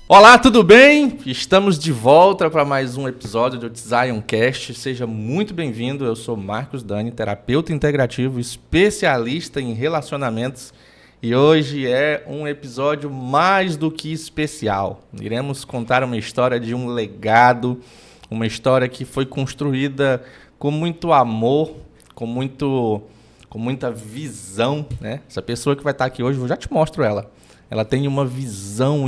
Olá, tudo bem? Estamos de volta para mais um episódio do Zioncast. Seja muito bem-vindo. Eu sou Marcos Dani, terapeuta integrativo, especialista em relacionamentos. E hoje é um episódio mais do que especial. Iremos contar uma história de um legado, uma história que foi construída com muito amor, com muita visão, né? Essa pessoa que vai estar aqui hoje, eu já te mostro ela. Ela tem uma visão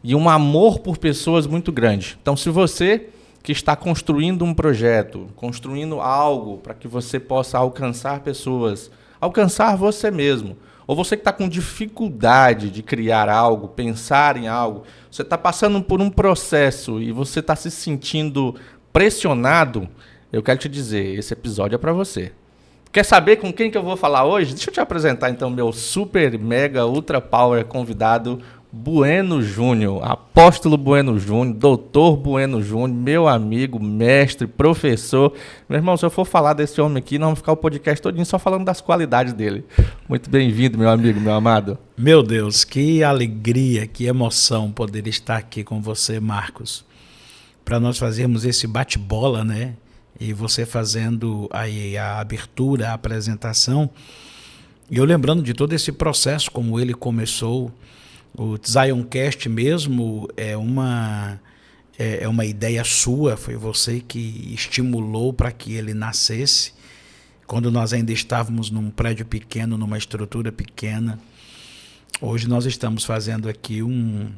e um amor por pessoas muito grande. Então, se você que está construindo um projeto, construindo algo para que você possa alcançar pessoas, alcançar você mesmo, ou você que está com dificuldade de criar algo, pensar em algo, você está passando por um processo e você está se sentindo pressionado, eu quero te dizer, esse episódio é para você. Quer saber com quem que eu vou falar hoje? Deixa eu te apresentar então meu super, mega, ultra power convidado, Bueno Júnior, Apóstolo Bueno Júnior, Doutor Bueno Júnior, meu amigo, mestre, professor. Meu irmão, se eu for falar desse homem aqui, nós vamos ficar o podcast todinho só falando das qualidades dele. Muito bem-vindo, meu amigo, meu amado. Meu Deus, que alegria, que emoção poder estar aqui com você, Marcos, para nós fazermos esse bate-bola, né? E você fazendo aí a abertura, a apresentação, e eu lembrando de todo esse processo, como ele começou. O Zioncast mesmo é uma ideia sua, foi você que estimulou para que ele nascesse, quando nós ainda estávamos num prédio pequeno, numa estrutura pequena. Hoje nós estamos fazendo aqui uma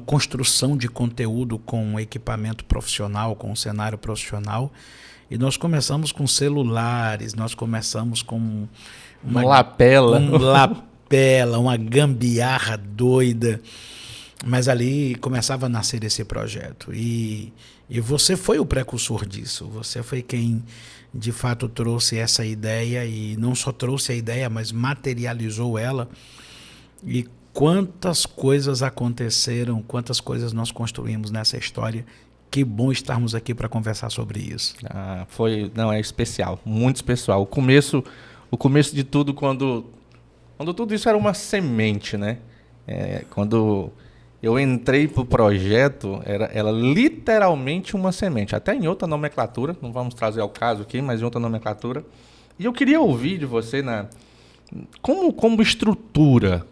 construção de conteúdo com um equipamento profissional, com um cenário profissional, e nós começamos com celulares, nós começamos com uma lapela, uma gambiarra doida, mas ali começava a nascer esse projeto, e você foi o precursor disso, você foi quem de fato trouxe essa ideia, e não só trouxe a ideia, mas materializou ela. E quantas coisas aconteceram, quantas coisas nós construímos nessa história. Que bom estarmos aqui para conversar sobre isso. É especial, muito especial. O começo de tudo, quando tudo isso era uma semente, né? Quando eu entrei para o projeto, era literalmente uma semente. Até em outra nomenclatura, não vamos trazer ao caso aqui, mas em outra nomenclatura. E eu queria ouvir de você, como estrutura.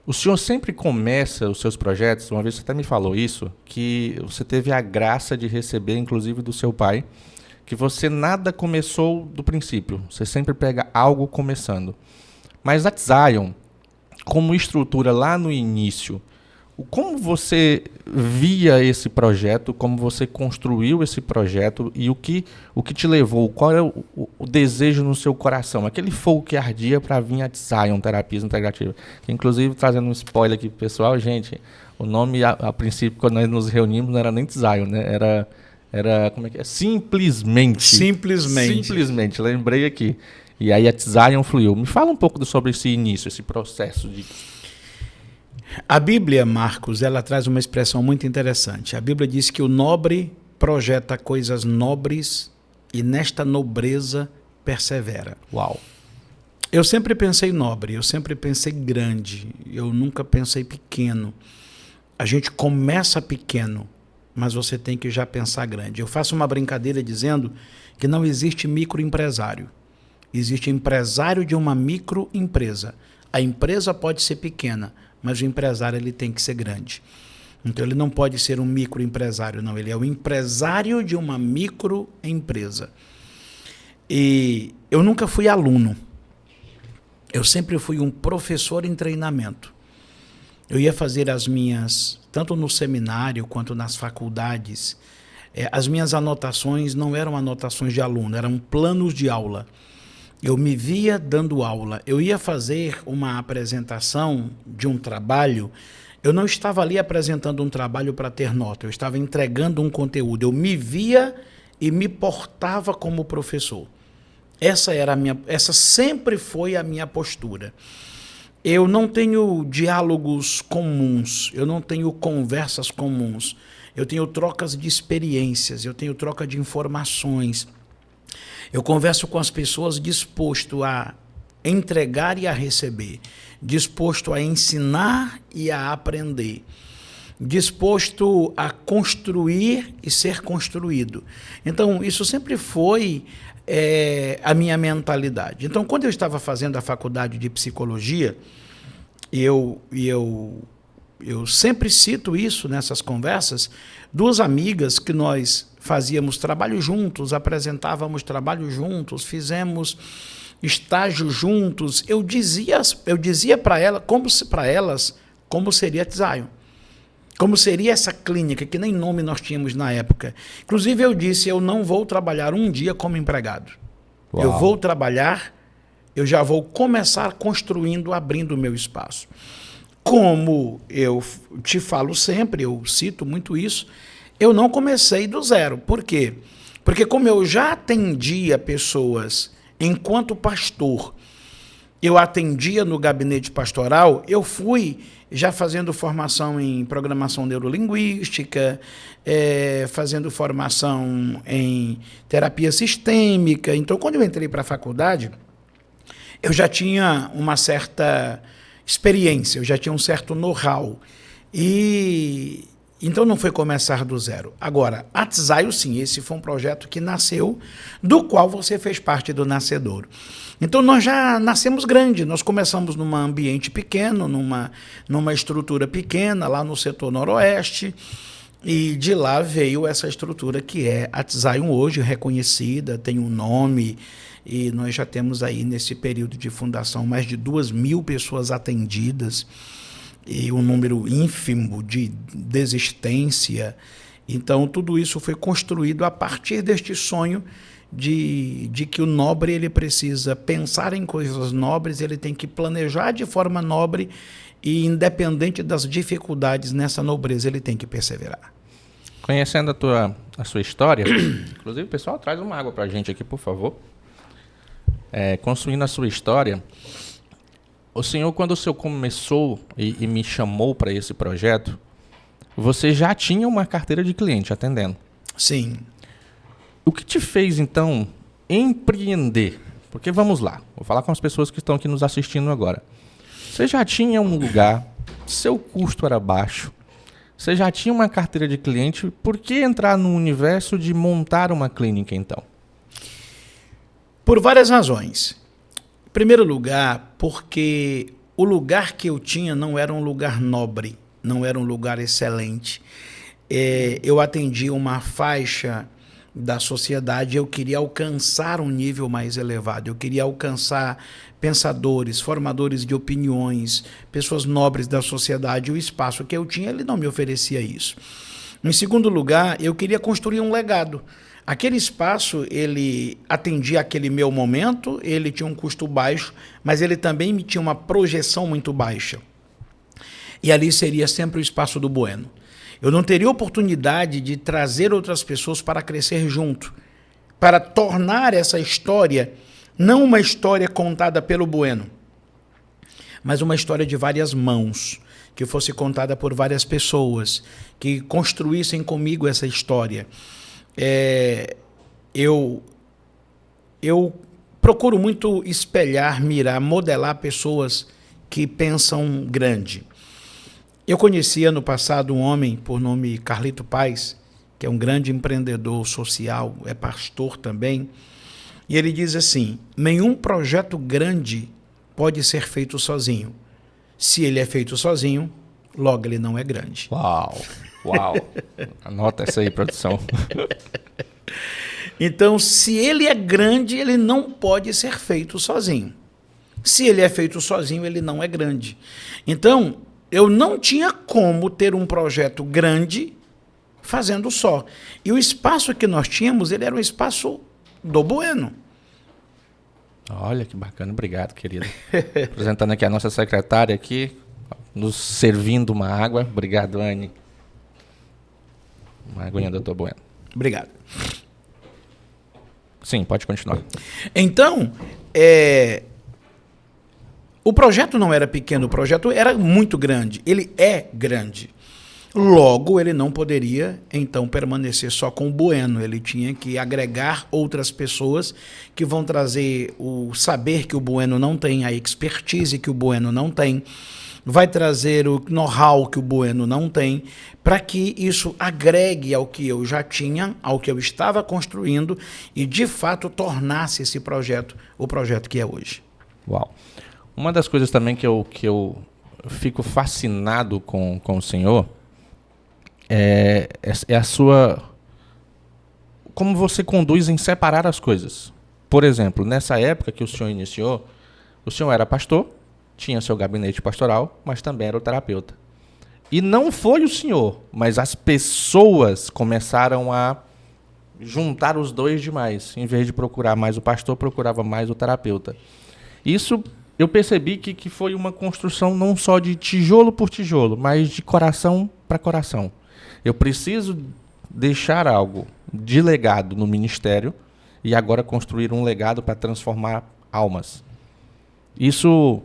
O senhor sempre começa os seus projetos, uma vez você até me falou isso, que você teve a graça de receber, inclusive do seu pai, que você nada começou do princípio, você sempre pega algo começando. Mas a Zion, como estrutura lá no início, como você via esse projeto, como você construiu esse projeto e o que te levou, qual é o desejo no seu coração, aquele fogo que ardia para vir a Zion Terapias Integrativas. Inclusive, trazendo um spoiler aqui pro pessoal, gente, o nome a princípio, quando nós nos reunimos, não era nem Zion, né? Era como é que é? Simplesmente, lembrei aqui. E aí a Zion fluiu. Me fala um pouco sobre esse início, esse processo de... A Bíblia, Marcos, ela traz uma expressão muito interessante. A Bíblia diz que o nobre projeta coisas nobres e nesta nobreza persevera. Uau! Eu sempre pensei nobre, eu sempre pensei grande, eu nunca pensei pequeno. A gente começa pequeno, mas você tem que já pensar grande. Eu faço uma brincadeira dizendo que não existe microempresário. Existe empresário de uma microempresa. A empresa pode ser pequena, mas o empresário ele tem que ser grande. Então ele não pode ser um microempresário, não. Ele é o empresário de uma microempresa. E eu nunca fui aluno. Eu sempre fui um professor em treinamento. Eu ia fazer as minhas, tanto no seminário quanto nas faculdades, as minhas anotações não eram anotações de aluno, eram planos de aula. Eu me via dando aula. Eu ia fazer uma apresentação de um trabalho. Eu não estava ali apresentando um trabalho para ter nota. Eu estava entregando um conteúdo. Eu me via e me portava como professor. Essa sempre foi a minha postura. Eu não tenho diálogos comuns. Eu não tenho conversas comuns. eu tenho trocas de experiências, eu tenho troca de informações. Eu converso com as pessoas disposto a entregar e a receber, disposto a ensinar e a aprender, disposto a construir e ser construído. Então, isso sempre foi a minha mentalidade. Então, quando eu estava fazendo a faculdade de psicologia, eu sempre cito isso nessas conversas, duas amigas que nós fazíamos trabalho juntos, apresentávamos trabalho juntos, fizemos estágio juntos. Eu dizia para elas como seria Zion, como seria essa clínica, que nem nome nós tínhamos na época. Inclusive eu disse, eu não vou trabalhar um dia como empregado. Uau. Eu vou trabalhar, eu já vou começar construindo, abrindo o meu espaço. Como eu te falo sempre, eu cito muito isso, eu não comecei do zero. Por quê? Porque como eu já atendia pessoas enquanto pastor, eu atendia no gabinete pastoral, eu fui já fazendo formação em programação neurolinguística, fazendo formação em terapia sistêmica. Então, quando eu entrei para a faculdade, eu já tinha uma certa experiência, eu já tinha um certo know-how. E então não foi começar do zero. Agora, a Zion, sim, esse foi um projeto que nasceu, do qual você fez parte do nascedor. Então nós já nascemos grande, nós começamos num ambiente pequeno, numa estrutura pequena, lá no setor noroeste, e de lá veio essa estrutura que é a Zion hoje, reconhecida, tem um nome, e nós já temos aí nesse período de fundação mais de 2.000 pessoas atendidas, e um número ínfimo de desistência. Então, tudo isso foi construído a partir deste sonho de que o nobre ele precisa pensar em coisas nobres, ele tem que planejar de forma nobre e, independente das dificuldades nessa nobreza, ele tem que perseverar. Conhecendo a sua história, inclusive, pessoal, traz uma água para a gente aqui, por favor. Construindo a sua história, o senhor, quando o senhor começou e me chamou para esse projeto, você já tinha uma carteira de cliente atendendo? Sim. O que te fez, então, empreender? Porque, vamos lá, vou falar com as pessoas que estão aqui nos assistindo agora. Você já tinha um lugar, seu custo era baixo, você já tinha uma carteira de cliente, por que entrar no universo de montar uma clínica, então? Por várias razões. Em primeiro lugar, porque o lugar que eu tinha não era um lugar nobre, não era um lugar excelente. Eu atendia uma faixa da sociedade, eu queria alcançar um nível mais elevado, eu queria alcançar pensadores, formadores de opiniões, pessoas nobres da sociedade. O espaço que eu tinha, ele não me oferecia isso. Em segundo lugar, eu queria construir um legado. Aquele espaço, ele atendia aquele meu momento, ele tinha um custo baixo, mas ele também me tinha uma projeção muito baixa. E ali seria sempre o espaço do Bueno. Eu não teria oportunidade de trazer outras pessoas para crescer junto, para tornar essa história, não uma história contada pelo Bueno, mas uma história de várias mãos, que fosse contada por várias pessoas, que construíssem comigo essa história. Eu procuro muito espelhar, mirar, modelar pessoas que pensam grande. Eu conhecia no passado um homem por nome Carlito Paes, que é um grande empreendedor social, é pastor também, e ele diz assim: nenhum projeto grande pode ser feito sozinho. Se ele é feito sozinho, logo ele não é grande. Uau! Anota essa aí, produção. Então, se ele é grande, ele não pode ser feito sozinho. Se ele é feito sozinho, ele não é grande. Então, eu não tinha como ter um projeto grande fazendo só. E o espaço que nós tínhamos, ele era um espaço do Bueno. Olha que bacana, obrigado, querido. Apresentando aqui a nossa secretária aqui, nos servindo uma água. Obrigado, Anne. Uma aguinha do Dr. Bueno. Obrigado. Sim, pode continuar. Então, o projeto não era pequeno, o projeto era muito grande. Ele é grande. Logo, ele não poderia, então, permanecer só com o Bueno. Ele tinha que agregar outras pessoas que vão trazer o saber que o Bueno não tem, a expertise que o Bueno não tem, vai trazer o know-how que o Bueno não tem, para que isso agregue ao que eu já tinha, ao que eu estava construindo e, de fato, tornasse esse projeto o projeto que é hoje. Uau. Uma das coisas também que eu fico fascinado com o senhor é a sua... como você conduz em separar as coisas. Por exemplo, nessa época que o senhor iniciou, o senhor era pastor, tinha seu gabinete pastoral, mas também era o terapeuta. E não foi o senhor, mas as pessoas começaram a juntar os dois demais. Em vez de procurar mais o pastor, procurava mais o terapeuta. Isso eu percebi que foi uma construção não só de tijolo por tijolo, mas de coração para coração. Eu preciso deixar algo de legado no ministério e agora construir um legado para transformar almas. Isso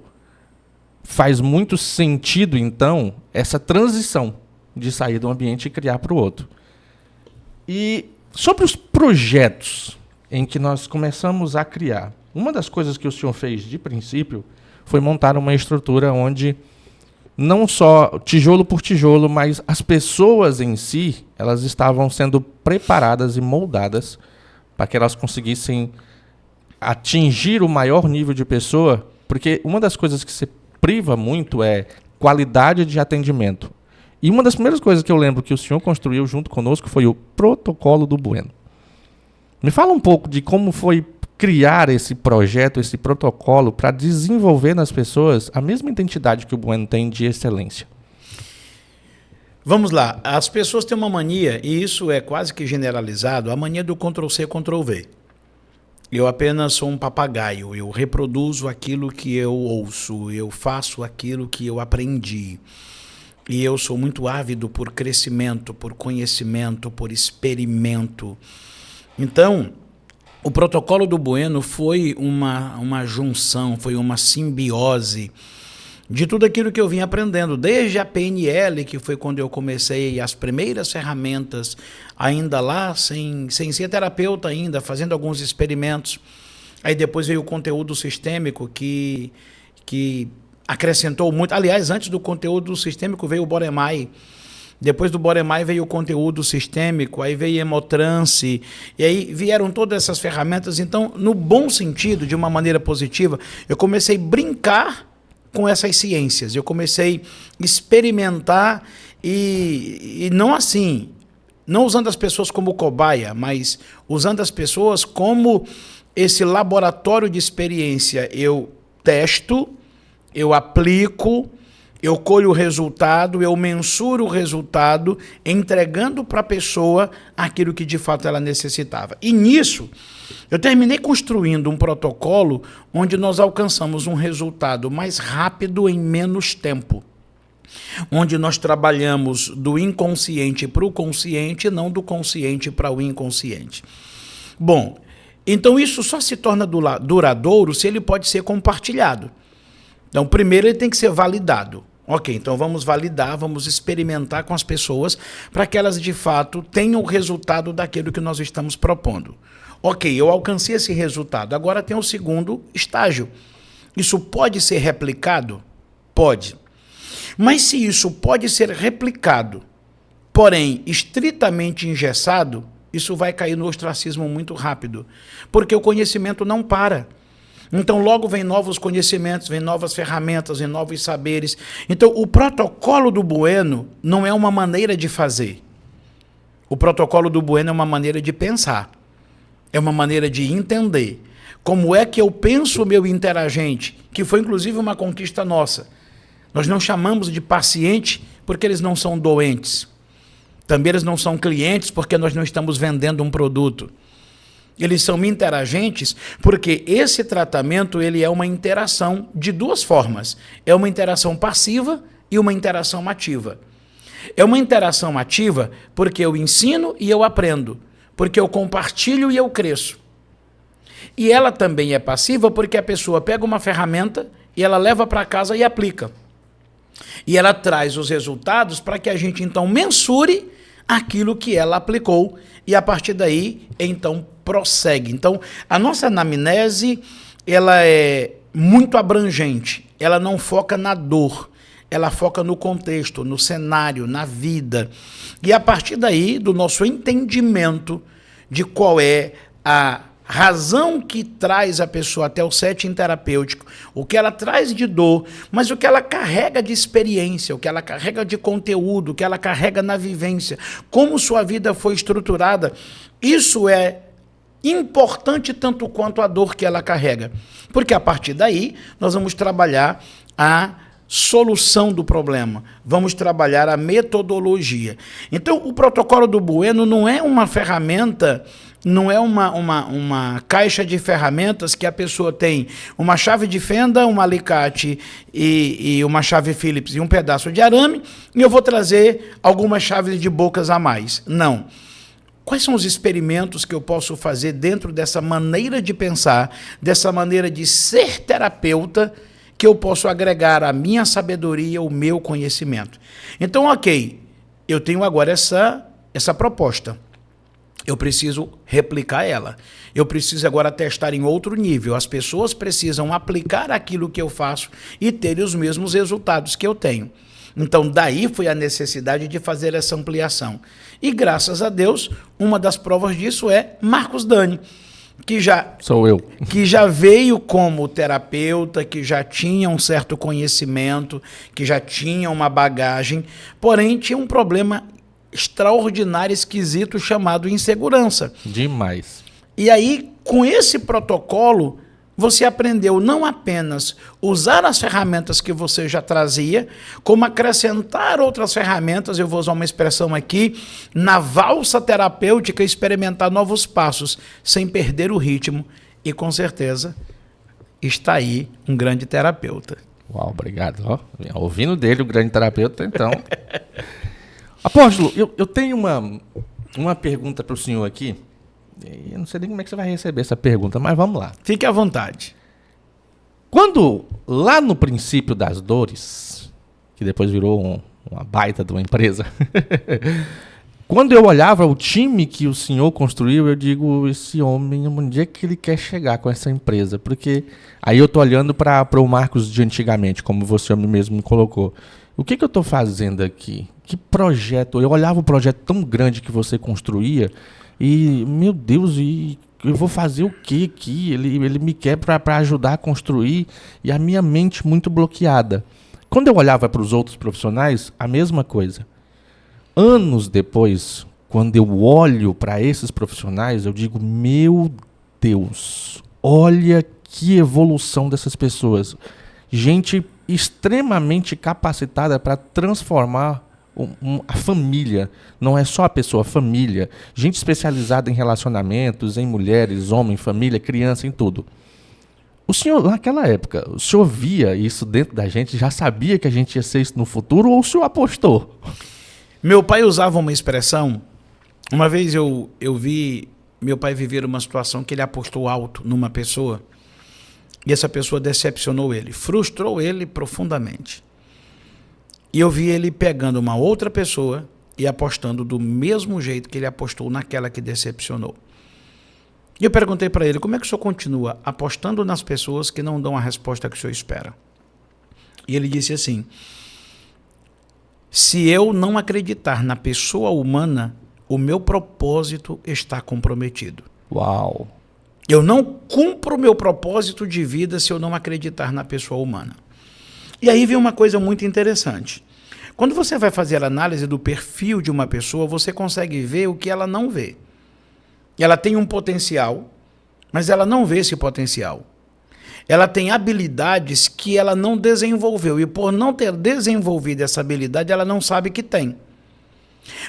faz muito sentido, então, essa transição de sair de um ambiente e criar para o outro. E sobre os projetos em que nós começamos a criar, uma das coisas que o senhor fez de princípio foi montar uma estrutura onde não só tijolo por tijolo, mas as pessoas em si, elas estavam sendo preparadas e moldadas para que elas conseguissem atingir o maior nível de pessoa, porque uma das coisas que se priva muito é qualidade de atendimento. E uma das primeiras coisas que eu lembro que o senhor construiu junto conosco foi o protocolo do Bueno. Me fala um pouco de como foi criar esse projeto, esse protocolo, para desenvolver nas pessoas a mesma identidade que o Bueno tem de excelência. Vamos lá. As pessoas têm uma mania, e isso é quase que generalizado, a mania do Ctrl+C, Ctrl+V. Eu apenas sou um papagaio, eu reproduzo aquilo que eu ouço, eu faço aquilo que eu aprendi. E eu sou muito ávido por crescimento, por conhecimento, por experimento. Então, o protocolo do Bueno foi uma junção, foi uma simbiose de tudo aquilo que eu vim aprendendo, desde a PNL, que foi quando eu comecei as primeiras ferramentas, ainda lá, sem ser terapeuta ainda, fazendo alguns experimentos. Aí depois veio o conteúdo sistêmico, que acrescentou muito. Aliás, antes do conteúdo sistêmico veio o Boremai. Depois do Boremai veio o conteúdo sistêmico, aí veio Emotrance, e aí vieram todas essas ferramentas. Então, no bom sentido, de uma maneira positiva, eu comecei a brincar com essas ciências. Eu comecei a experimentar e não assim, não usando as pessoas como cobaia, mas usando as pessoas como esse laboratório de experiência. Eu testo, eu aplico, eu colho o resultado, eu mensuro o resultado, entregando para a pessoa aquilo que de fato ela necessitava. E nisso, eu terminei construindo um protocolo onde nós alcançamos um resultado mais rápido em menos tempo. Onde nós trabalhamos do inconsciente para o consciente, não do consciente para o inconsciente. Bom, então isso só se torna duradouro se ele pode ser compartilhado. Então, primeiro ele tem que ser validado. Ok, então vamos validar, vamos experimentar com as pessoas para que elas de fato tenham o resultado daquilo que nós estamos propondo. Ok, eu alcancei esse resultado, agora tem o segundo estágio. Isso pode ser replicado? Pode. Mas se isso pode ser replicado, porém estritamente engessado, isso vai cair no ostracismo muito rápido, porque o conhecimento não para. Então, logo vem novos conhecimentos, vem novas ferramentas, vem novos saberes. Então, o protocolo do Bueno não é uma maneira de fazer. O protocolo do Bueno é uma maneira de pensar. É uma maneira de entender. Como é que eu penso o meu interagente, que foi inclusive uma conquista nossa. Nós não chamamos de paciente porque eles não são doentes. Também eles não são clientes porque nós não estamos vendendo um produto. Eles são interagentes porque esse tratamento ele é uma interação de duas formas. É uma interação passiva e uma interação ativa. É uma interação ativa porque eu ensino e eu aprendo, porque eu compartilho e eu cresço. E ela também é passiva porque a pessoa pega uma ferramenta e ela leva para casa e aplica. E ela traz os resultados para que a gente, então, mensure aquilo que ela aplicou e, a partir daí, então, prossegue. Então, a nossa anamnese, ela é muito abrangente. Ela não foca na dor. Ela foca no contexto, no cenário, na vida. E, a partir daí, do nosso entendimento de qual é a razão que traz a pessoa até o setting terapêutico, o que ela traz de dor, mas o que ela carrega de experiência, o que ela carrega de conteúdo, o que ela carrega na vivência, como sua vida foi estruturada, isso é importante tanto quanto a dor que ela carrega. Porque a partir daí nós vamos trabalhar a solução do problema, vamos trabalhar a metodologia. Então, o protocolo do Bueno não é uma ferramenta, não é uma caixa de ferramentas que a pessoa tem uma chave de fenda, um alicate e uma chave Phillips e um pedaço de arame, e eu vou trazer algumas chaves de bocas a mais. Não. Quais são os experimentos que eu posso fazer dentro dessa maneira de pensar, dessa maneira de ser terapeuta, que eu posso agregar a minha sabedoria, o meu conhecimento? Então, ok, eu tenho agora essa proposta. Eu preciso replicar ela. Eu preciso agora testar em outro nível. As pessoas precisam aplicar aquilo que eu faço e ter os mesmos resultados que eu tenho. Então, daí foi a necessidade de fazer essa ampliação. E, graças a Deus, uma das provas disso é Marcos Dani, que já veio como terapeuta, que já tinha um certo conhecimento, que já tinha uma bagagem, porém tinha um problema extraordinário, esquisito, chamado insegurança. Demais. E aí, com esse protocolo, você aprendeu não apenas usar as ferramentas que você já trazia, como acrescentar outras ferramentas, eu vou usar uma expressão aqui, na valsa terapêutica, experimentar novos passos, sem perder o ritmo. E, com certeza, está aí um grande terapeuta. Uau, obrigado. Ó, ouvindo dele, o grande terapeuta, então... Apóstolo, eu tenho uma pergunta para o senhor aqui. Eu não sei nem como é que você vai receber essa pergunta, mas vamos lá. Fique à vontade. Quando, lá no princípio das dores, que depois virou uma baita de uma empresa, quando eu olhava o time que o senhor construiu, eu digo, esse homem, onde é que ele quer chegar com essa empresa? Porque aí eu estou olhando para o Marcos de antigamente, como você mesmo me colocou. O que eu estou fazendo aqui? Que projeto? Eu olhava o projeto tão grande que você construía e, meu Deus, e eu vou fazer o que aqui? Ele me quer para ajudar a construir e a minha mente muito bloqueada. Quando eu olhava para os outros profissionais, a mesma coisa. Anos depois, quando eu olho para esses profissionais, eu digo, meu Deus, olha que evolução dessas pessoas. Gente extremamente capacitada para transformar a família. Não é só a pessoa, a família. Gente especializada em relacionamentos, em mulheres, homem, família, criança, em tudo. O senhor, naquela época, o senhor via isso dentro da gente, já sabia que a gente ia ser isso no futuro, ou o senhor apostou? Meu pai usava uma expressão, uma vez eu vi meu pai viver uma situação que ele apostou alto numa pessoa, e essa pessoa decepcionou ele, frustrou ele profundamente. E eu vi ele pegando uma outra pessoa e apostando do mesmo jeito que ele apostou naquela que decepcionou. E eu perguntei para ele, como é que o senhor continua apostando nas pessoas que não dão a resposta que o senhor espera? E ele disse assim, se eu não acreditar na pessoa humana, o meu propósito está comprometido. Uau! Eu não cumpro o meu propósito de vida se eu não acreditar na pessoa humana. E aí vem uma coisa muito interessante. Quando você vai fazer a análise do perfil de uma pessoa, você consegue ver o que ela não vê. Ela tem um potencial, mas ela não vê esse potencial. Ela tem habilidades que ela não desenvolveu, e por não ter desenvolvido essa habilidade, ela não sabe que tem.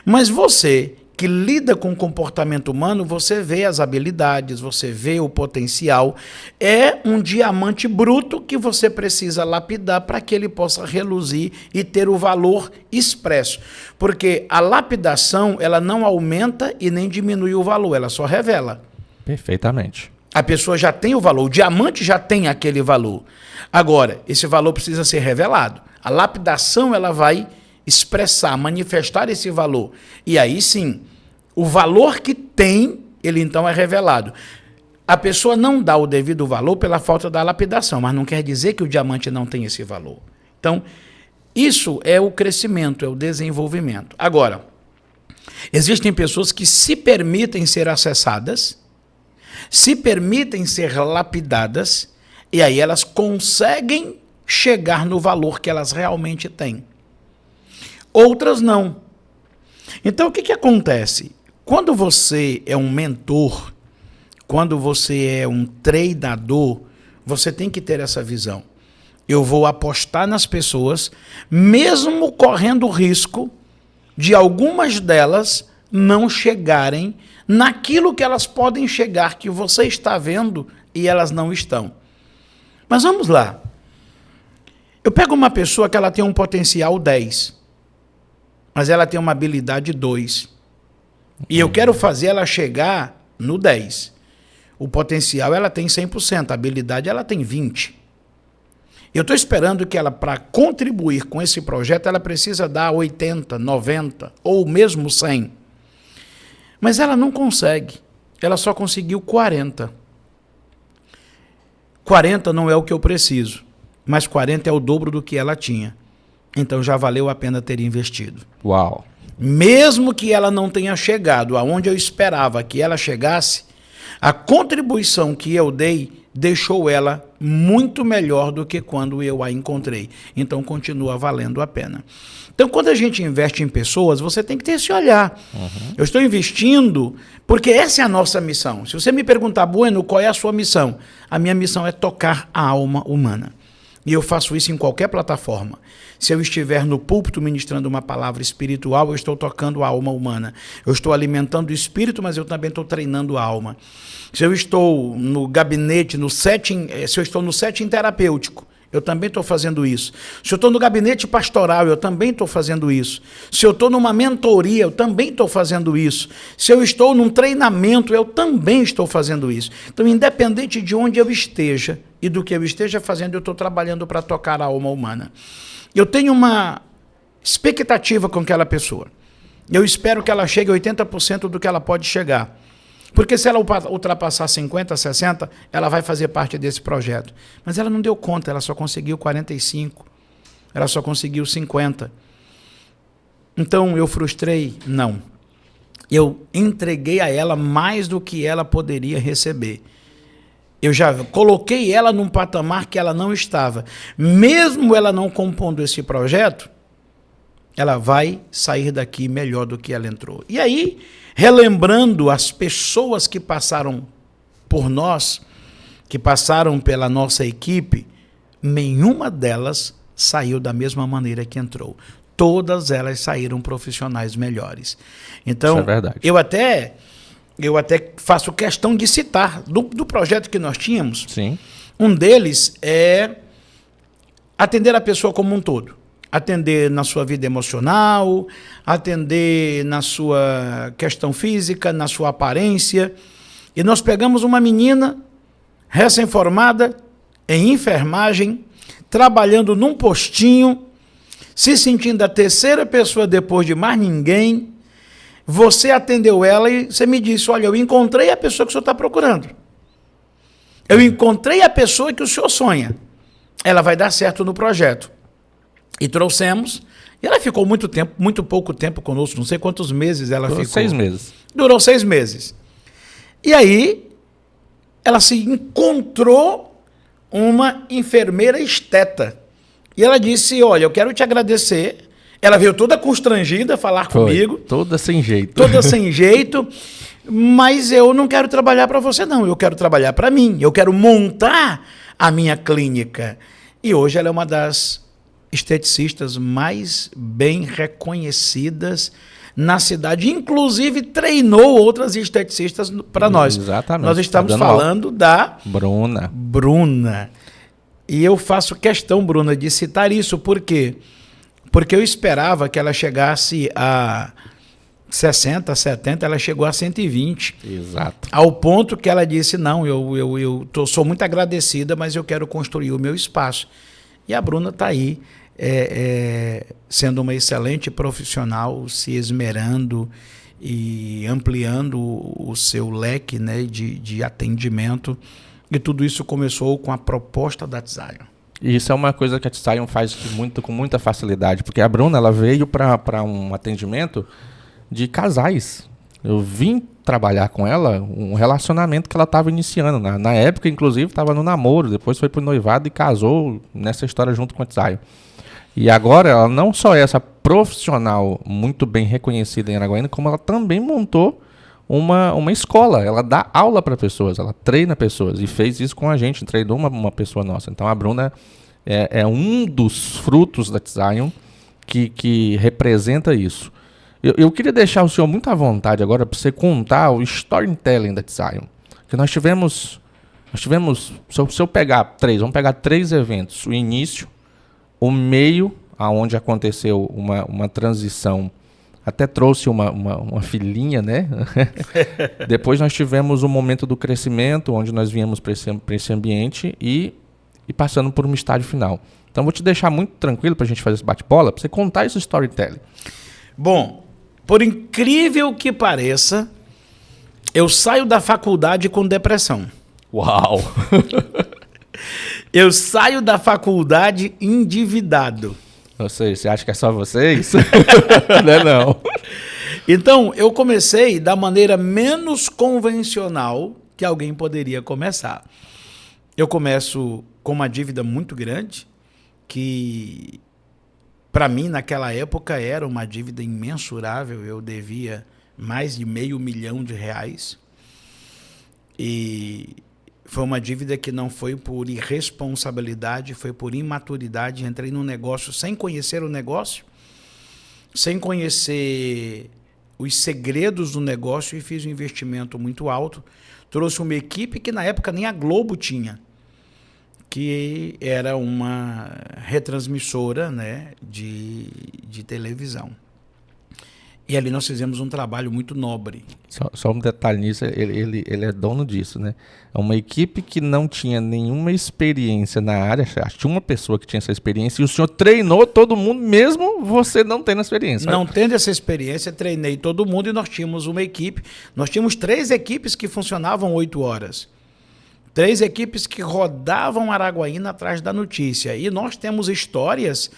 Mas você que lida com o comportamento humano, você vê as habilidades, você vê o potencial. É um diamante bruto que você precisa lapidar para que ele possa reluzir e ter o valor expresso. Porque a lapidação, ela não aumenta e nem diminui o valor, ela só revela. Perfeitamente. A pessoa já tem o valor, o diamante já tem aquele valor. Agora, esse valor precisa ser revelado. A lapidação, ela vai expressar, manifestar esse valor. E aí sim, o valor que tem, ele então é revelado. A pessoa não dá o devido valor pela falta da lapidação, mas não quer dizer que o diamante não tem esse valor. Então, isso é o crescimento, é o desenvolvimento. Agora, existem pessoas que se permitem ser acessadas, se permitem ser lapidadas, e aí elas conseguem chegar no valor que elas realmente têm. Outras não. Então, o que acontece? Quando você é um mentor, quando você é um treinador, você tem que ter essa visão. Eu vou apostar nas pessoas, mesmo correndo o risco de algumas delas não chegarem naquilo que elas podem chegar, que você está vendo e elas não estão. Mas vamos lá. Eu pego uma pessoa que ela tem um potencial 10, mas ela tem uma habilidade 2. E eu quero fazer ela chegar no 10. O potencial ela tem 100%, a habilidade ela tem 20%. Eu estou esperando que ela, para contribuir com esse projeto, ela precisa dar 80, 90 ou mesmo 100. Mas ela não consegue. Ela só conseguiu 40. 40 não é o que eu preciso, mas 40 é o dobro do que ela tinha. Então já valeu a pena ter investido. Uau! Mesmo que ela não tenha chegado aonde eu esperava que ela chegasse, a contribuição que eu dei deixou ela muito melhor do que quando eu a encontrei. Então continua valendo a pena. Então, quando a gente investe em pessoas, você tem que ter esse olhar. Eu estou investindo porque essa é a nossa missão. Se você me perguntar, Bueno, qual é a sua missão? A minha missão é tocar a alma humana. E eu faço isso em qualquer plataforma. Se eu estiver no púlpito ministrando uma palavra espiritual, eu estou tocando a alma humana. Eu estou alimentando o espírito, mas eu também estou treinando a alma. Se eu estou no gabinete, se eu estou no setting terapêutico, eu também estou fazendo isso. Se eu estou no gabinete pastoral, eu também estou fazendo isso. Se eu estou numa mentoria, eu também estou fazendo isso. Se eu estou num treinamento, eu também estou fazendo isso. Então, independente de onde eu esteja e do que eu esteja fazendo, eu estou trabalhando para tocar a alma humana. Eu tenho uma expectativa com aquela pessoa. Eu espero que ela chegue a 80% do que ela pode chegar. Porque se ela ultrapassar 50, 60, ela vai fazer parte desse projeto. Mas ela não deu conta, ela só conseguiu 45. Ela só conseguiu 50. Então, eu frustrei? Não. Eu entreguei a ela mais do que ela poderia receber. Eu já coloquei ela num patamar que ela não estava. Mesmo ela não compondo esse projeto, ela vai sair daqui melhor do que ela entrou. E aí, relembrando as pessoas que passaram por nós, que passaram pela nossa equipe, nenhuma delas saiu da mesma maneira que entrou. Todas elas saíram profissionais melhores. Então, isso é verdade. Eu até faço questão de citar do projeto que nós tínhamos. Sim. Um deles é atender a pessoa como um todo. Atender na sua vida emocional, atender na sua questão física, na sua aparência. E nós pegamos uma menina recém-formada em enfermagem, trabalhando num postinho, se sentindo a terceira pessoa depois de mais ninguém. Você atendeu ela e você me disse, olha, eu encontrei a pessoa que o senhor está procurando. Eu encontrei a pessoa que o senhor sonha. Ela vai dar certo no projeto. E trouxemos, e ela ficou muito pouco tempo conosco, não sei quantos meses ela ficou. 6 meses. Durou 6 meses. E aí, ela se encontrou uma enfermeira esteta. E ela disse, olha, eu quero te agradecer. Ela veio toda constrangida falar comigo. Toda sem jeito. Toda sem jeito. Mas eu não quero trabalhar para você, não. Eu quero trabalhar para mim. Eu quero montar a minha clínica. E hoje ela é uma das esteticistas mais bem reconhecidas na cidade. Inclusive, treinou outras esteticistas para nós. Exatamente. Nós estamos falando da Bruna. E eu faço questão, Bruna, de citar isso. Por quê? Porque eu esperava que ela chegasse a 60, 70, ela chegou a 120. Exato. Ao ponto que ela disse, não, eu sou muito agradecida, mas eu quero construir o meu espaço. E a Bruna está aí sendo uma excelente profissional, se esmerando e ampliando o seu leque, né, de atendimento. E tudo isso começou com a proposta da Tzion. E isso é uma coisa que a Tzion faz com muita facilidade, porque a Bruna ela veio para um atendimento de casais. Eu vim trabalhar com ela um relacionamento que ela estava iniciando. Na época, inclusive, estava no namoro, depois foi para o noivado e casou nessa história junto com a Tzion. E agora ela não só é essa profissional muito bem reconhecida em Araguaína, como ela também montou uma escola. Ela dá aula para pessoas, ela treina pessoas e fez isso com a gente, treinou uma pessoa nossa. Então a Bruna é um dos frutos da Tzion que representa isso. Eu queria deixar o senhor muito à vontade agora para você contar o storytelling da Tzion. Que nós tivemos, se eu pegar vamos pegar 3 eventos: o início, o meio, aonde aconteceu uma transição, até trouxe uma filhinha, né? Depois nós tivemos o momento do crescimento, onde nós viemos para esse ambiente e passando por um estágio final. Então vou te deixar muito tranquilo para a gente fazer esse bate-bola, para você contar esse storytelling. Bom, por incrível que pareça, eu saio da faculdade com depressão. Uau! Eu saio da faculdade endividado. Ou seja, você acha que é só vocês? Não é não. Então, eu comecei da maneira menos convencional que alguém poderia começar. Eu começo com uma dívida muito grande, que para mim naquela época era uma dívida imensurável. Eu devia mais de R$500 mil. E foi uma dívida que não foi por irresponsabilidade, foi por imaturidade. Entrei num negócio sem conhecer o negócio, sem conhecer os segredos do negócio, e fiz um investimento muito alto. Trouxe uma equipe que na época nem a Globo tinha, que era uma retransmissora, né, de televisão. E ali nós fizemos um trabalho muito nobre. Só um detalhe nisso, ele é dono disso, né? É uma equipe que não tinha nenhuma experiência na área, tinha uma pessoa que tinha essa experiência, e o senhor treinou todo mundo, mesmo você não tendo experiência. Não tendo essa experiência, treinei todo mundo, e nós tínhamos uma equipe. Nós tínhamos 3 equipes que funcionavam 8 horas. 3 equipes que rodavam Araguaína atrás da notícia. E nós temos histórias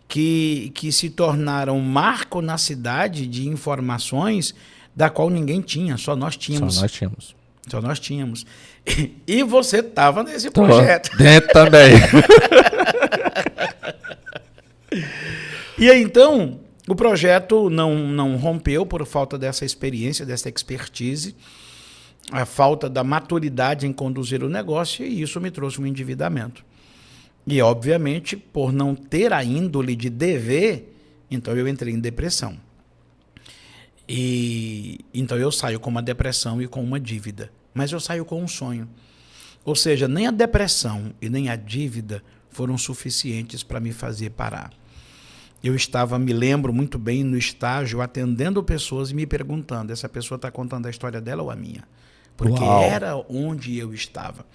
que se tornaram marco na cidade de informações da qual ninguém tinha, só nós tínhamos. Só nós tínhamos. E você estava nesse projeto. Dentro também. E aí, então, o projeto não rompeu por falta dessa experiência, dessa expertise, a falta da maturidade em conduzir o negócio, e isso me trouxe um endividamento. E, obviamente, por não ter a índole de dever, então eu entrei em depressão. E então eu saio com uma depressão e com uma dívida. Mas eu saio com um sonho. Ou seja, nem a depressão e nem a dívida foram suficientes para me fazer parar. Eu estava, me lembro muito bem, no estágio, atendendo pessoas e me perguntando: essa pessoa está contando a história dela ou a minha? Porque era onde eu estava.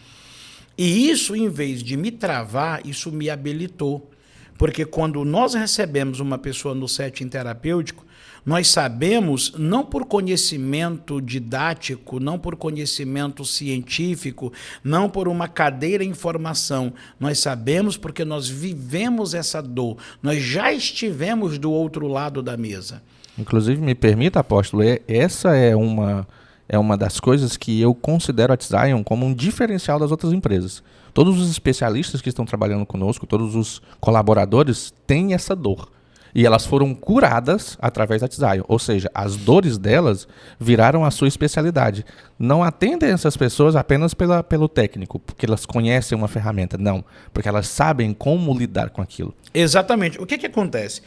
E isso, em vez de me travar, isso me habilitou. Porque quando nós recebemos uma pessoa no setting terapêutico, nós sabemos, não por conhecimento didático, não por conhecimento científico, não por uma cadeira em formação, nós sabemos porque nós vivemos essa dor, nós já estivemos do outro lado da mesa. Inclusive, me permita, apóstolo, essa é uma das coisas que eu considero a Tzion como um diferencial das outras empresas. Todos os especialistas que estão trabalhando conosco, todos os colaboradores têm essa dor. E elas foram curadas através da Tzion. Ou seja, as dores delas viraram a sua especialidade. Não atendem essas pessoas apenas pelo técnico, porque elas conhecem uma ferramenta. Não, porque elas sabem como lidar com aquilo. Exatamente. O que acontece?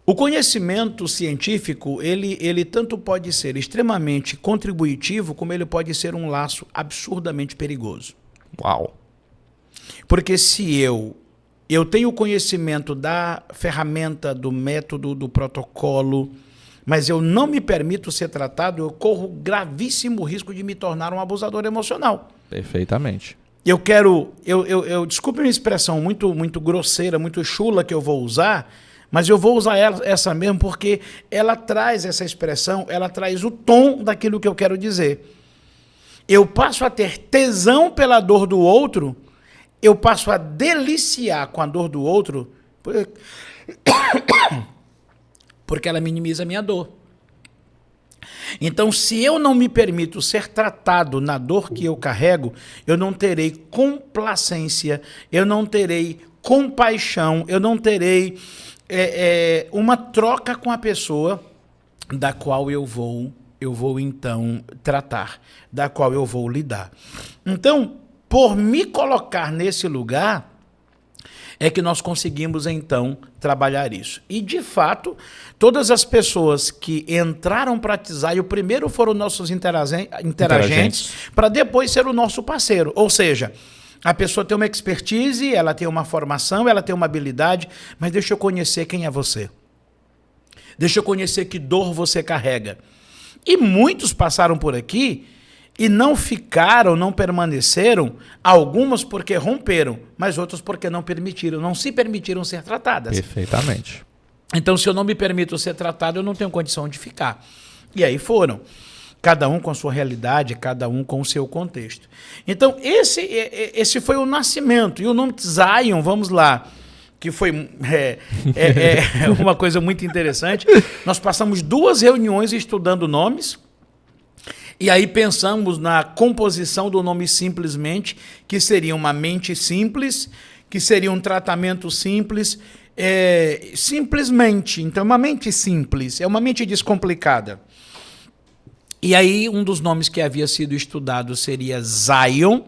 O conhecimento científico, ele tanto pode ser extremamente contributivo, como ele pode ser um laço absurdamente perigoso. Uau! Porque se eu tenho conhecimento da ferramenta, do método, do protocolo, mas eu não me permito ser tratado, eu corro gravíssimo risco de me tornar um abusador emocional. Perfeitamente. Desculpe uma expressão muito grosseira, muito chula que eu vou usar, mas eu vou usar essa mesmo porque ela traz essa expressão, ela traz o tom daquilo que eu quero dizer. Eu passo a ter tesão pela dor do outro, eu passo a deliciar com a dor do outro, porque ela minimiza a minha dor. Então, se eu não me permito ser tratado na dor que eu carrego, eu não terei complacência, eu não terei compaixão, eu não terei uma troca com a pessoa da qual eu vou então tratar, da qual eu vou lidar. Então, por me colocar nesse lugar, é que nós conseguimos, então, trabalhar isso. E, de fato, todas as pessoas que entraram para a Tzayu, primeiro foram nossos interagentes, para depois ser o nosso parceiro. Ou seja, a pessoa tem uma expertise, ela tem uma formação, ela tem uma habilidade, mas deixa eu conhecer quem é você. Deixa eu conhecer que dor você carrega. E muitos passaram por aqui e não ficaram, não permaneceram, algumas porque romperam, mas outras porque não se permitiram ser tratadas. Perfeitamente. Então, se eu não me permito ser tratado, eu não tenho condição de ficar. E aí foram. Cada um com a sua realidade, cada um com o seu contexto. Então, esse foi o nascimento. E o nome Zion, vamos lá, que foi uma coisa muito interessante. Nós passamos 2 reuniões estudando nomes. E aí pensamos na composição do nome simplesmente, que seria uma mente simples, que seria um tratamento simples, simplesmente. Então, uma mente simples, é uma mente descomplicada. E aí, um dos nomes que havia sido estudado seria Zion,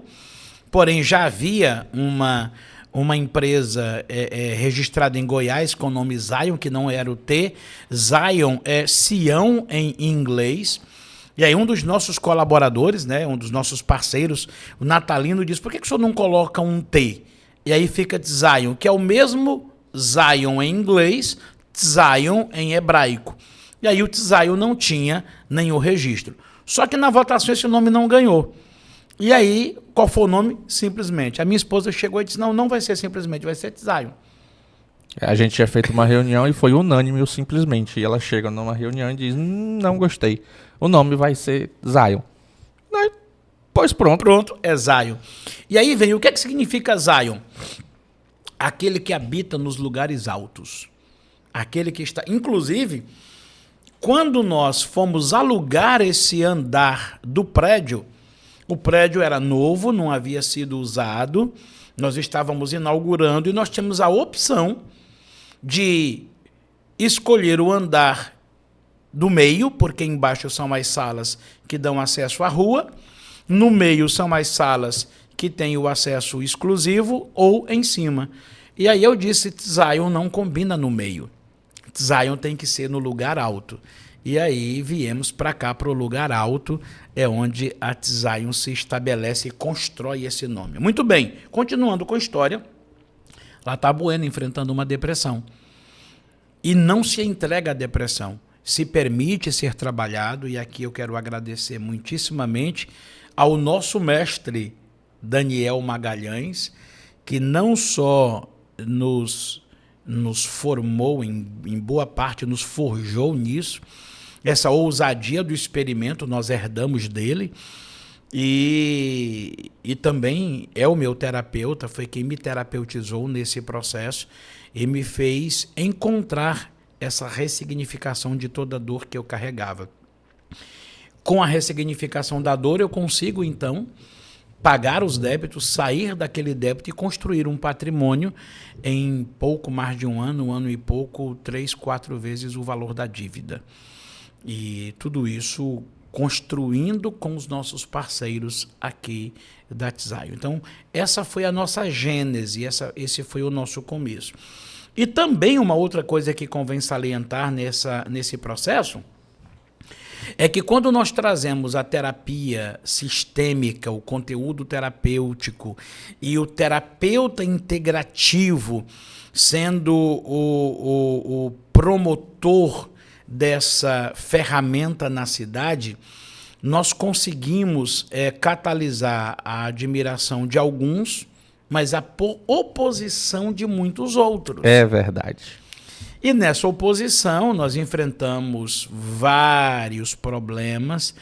porém já havia uma empresa registrada em Goiás com o nome Zion, que não era o T. Zion é Sião em inglês. E aí um dos nossos colaboradores, né, um dos nossos parceiros, o Natalino, disse, por que o senhor não coloca um T? E aí fica Zion, que é o mesmo Zion em inglês, Zion em hebraico. E aí o Zion não tinha nenhum registro. Só que na votação esse nome não ganhou. E aí, qual foi o nome? Simplesmente. A minha esposa chegou e disse, não vai ser simplesmente, vai ser Zion. A gente tinha feito uma reunião e foi unânime o simplesmente. E ela chega numa reunião e diz, não gostei. O nome vai ser Zion. Pois pronto. Pronto, é Zion. E aí vem, o que significa Zion? Aquele que habita nos lugares altos. Aquele que está... Inclusive, quando nós fomos alugar esse andar do prédio, o prédio era novo, não havia sido usado, nós estávamos inaugurando e nós tínhamos a opção de escolher o andar do meio, porque embaixo são as salas que dão acesso à rua, no meio são as salas que têm o acesso exclusivo, ou em cima. E aí eu disse, Zion não combina no meio. Zion tem que ser no lugar alto. E aí viemos para cá, para o lugar alto, é onde a Zion se estabelece e constrói esse nome. Muito bem, continuando com a história, lá está Bueno enfrentando uma depressão. E não se entrega à depressão. Se permite ser trabalhado, e aqui eu quero agradecer muitíssimamente ao nosso mestre Daniel Magalhães, que não só nos formou, em boa parte nos forjou nisso, essa ousadia do experimento nós herdamos dele, e também é o meu terapeuta, foi quem me terapeutizou nesse processo e me fez encontrar essa ressignificação de toda a dor que eu carregava. Com a ressignificação da dor, eu consigo, então, pagar os débitos, sair daquele débito e construir um patrimônio em pouco mais de um ano e pouco, 3, 4 vezes o valor da dívida. E tudo isso construindo com os nossos parceiros aqui da Tzayu. Então, essa foi a nossa gênese, esse foi o nosso começo. E também uma outra coisa que convém salientar nesse processo é que quando nós trazemos a terapia sistêmica, o conteúdo terapêutico e o terapeuta integrativo sendo o promotor dessa ferramenta na cidade, nós conseguimos catalisar a admiração de alguns, mas a oposição de muitos outros. É verdade. E nessa oposição nós enfrentamos vários problemas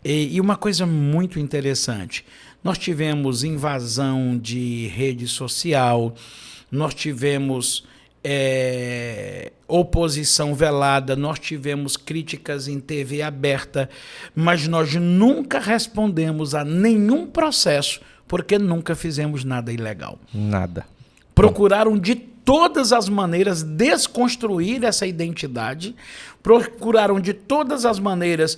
e uma coisa muito interessante, nós tivemos invasão de rede social, nós tivemos oposição velada, nós tivemos críticas em TV aberta, mas nós nunca respondemos a nenhum processo porque nunca fizemos nada ilegal. Nada. Procuraram de todas as maneiras desconstruir essa identidade, procuraram de todas as maneiras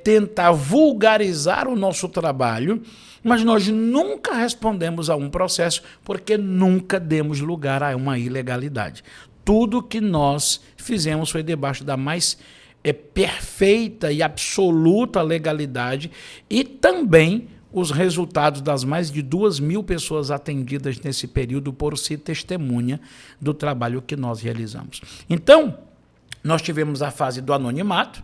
tentar vulgarizar o nosso trabalho, mas nós nunca respondemos a um processo porque nunca demos lugar a uma ilegalidade. Tudo que nós fizemos foi debaixo da mais perfeita e absoluta legalidade e também os resultados das mais de 2.000 pessoas atendidas nesse período por si testemunha do trabalho que nós realizamos. Então, nós tivemos a fase do anonimato,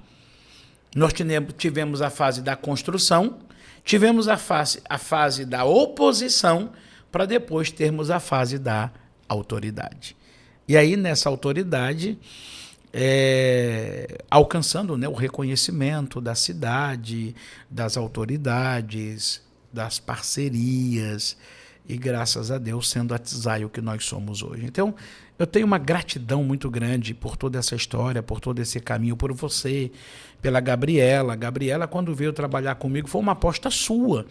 nós tivemos a fase da construção, tivemos a fase da oposição, para depois termos a fase da autoridade. E aí, nessa autoridade, alcançando, né, o reconhecimento da cidade, das autoridades, das parcerias, e graças a Deus sendo a Tzayu que nós somos hoje. Então, eu tenho uma gratidão muito grande por toda essa história, por todo esse caminho, por você, pela Gabriela. Gabriela, quando veio trabalhar comigo, foi uma aposta sua.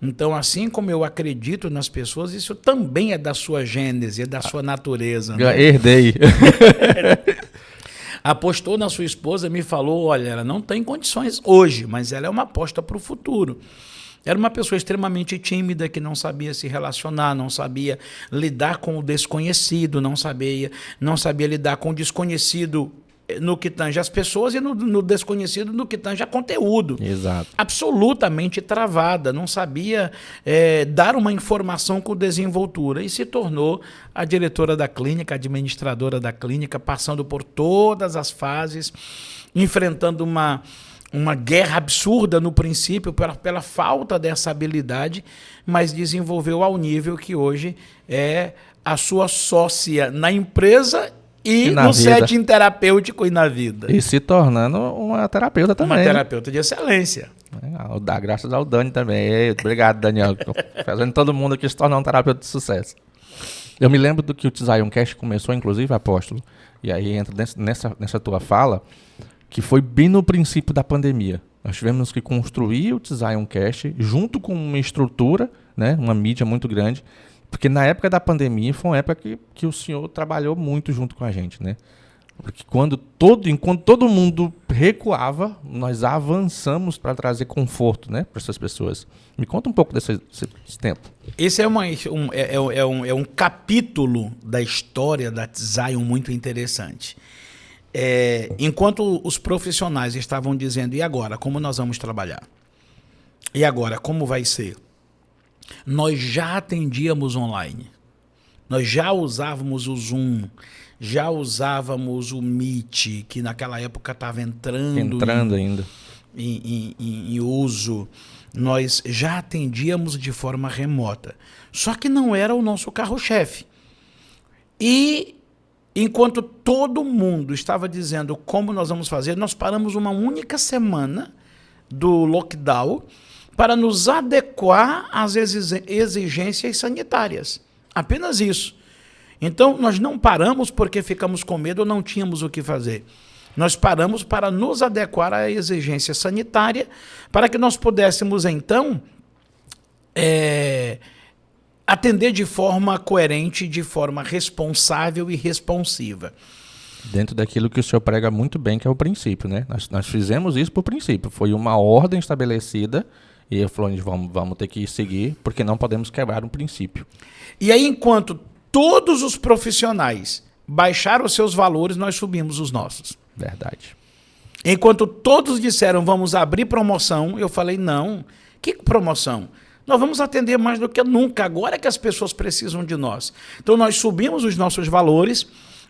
Então, assim como eu acredito nas pessoas, isso também é da sua gênese, é da sua natureza. Né? Herdei. Apostou na sua esposa, me falou, olha, ela não tem condições hoje, mas ela é uma aposta para o futuro. Era uma pessoa extremamente tímida, que não sabia se relacionar, não sabia lidar com o desconhecido, não sabia lidar com o desconhecido no que tange as pessoas e no desconhecido no que tange a conteúdo. Exato. Absolutamente travada, não sabia dar uma informação com desenvoltura e se tornou a diretora da clínica, administradora da clínica, passando por todas as fases, enfrentando uma guerra absurda no princípio pela falta dessa habilidade, mas desenvolveu ao nível que hoje é a sua sócia na empresa e no setting terapêutico e na vida. E se tornando uma terapeuta também. Uma terapeuta de excelência. Dá graças ao Dani também. Obrigado, Daniel. Fazendo todo mundo aqui se tornar um terapeuta de sucesso. Eu me lembro do que o Tzayu Cast começou, inclusive, apóstolo. E aí entra nessa tua fala, que foi bem no princípio da pandemia. Nós tivemos que construir o Tzayu Cast junto com uma estrutura, né, uma mídia muito grande, porque na época da pandemia foi uma época que o senhor trabalhou muito junto com a gente, né? Porque enquanto todo mundo recuava, nós avançamos para trazer conforto, né, para essas pessoas. Me conta um pouco desse tempo. Esse é um capítulo da história da Tzayu muito interessante. Enquanto os profissionais estavam dizendo, e agora, como nós vamos trabalhar? E agora, como vai ser? Nós já atendíamos online, nós já usávamos o Zoom, já usávamos o Meet, que naquela época estava entrando ainda em uso. Nós já atendíamos de forma remota, só que não era o nosso carro-chefe. E enquanto todo mundo estava dizendo como nós vamos fazer, nós paramos uma única semana do lockdown para nos adequar às exigências sanitárias. Apenas isso. Então, nós não paramos porque ficamos com medo ou não tínhamos o que fazer. Nós paramos para nos adequar à exigência sanitária, para que nós pudéssemos, então, atender de forma coerente, de forma responsável e responsiva. Dentro daquilo que o senhor prega muito bem, que é o princípio, né? Nós fizemos isso por princípio. Foi uma ordem estabelecida e eu falei, vamos ter que seguir, porque não podemos quebrar um princípio. E aí, enquanto todos os profissionais baixaram os seus valores, nós subimos os nossos. Verdade. Enquanto todos disseram, vamos abrir promoção, eu falei, não. Que promoção? Nós vamos atender mais do que nunca. Agora é que as pessoas precisam de nós. Então, nós subimos os nossos valores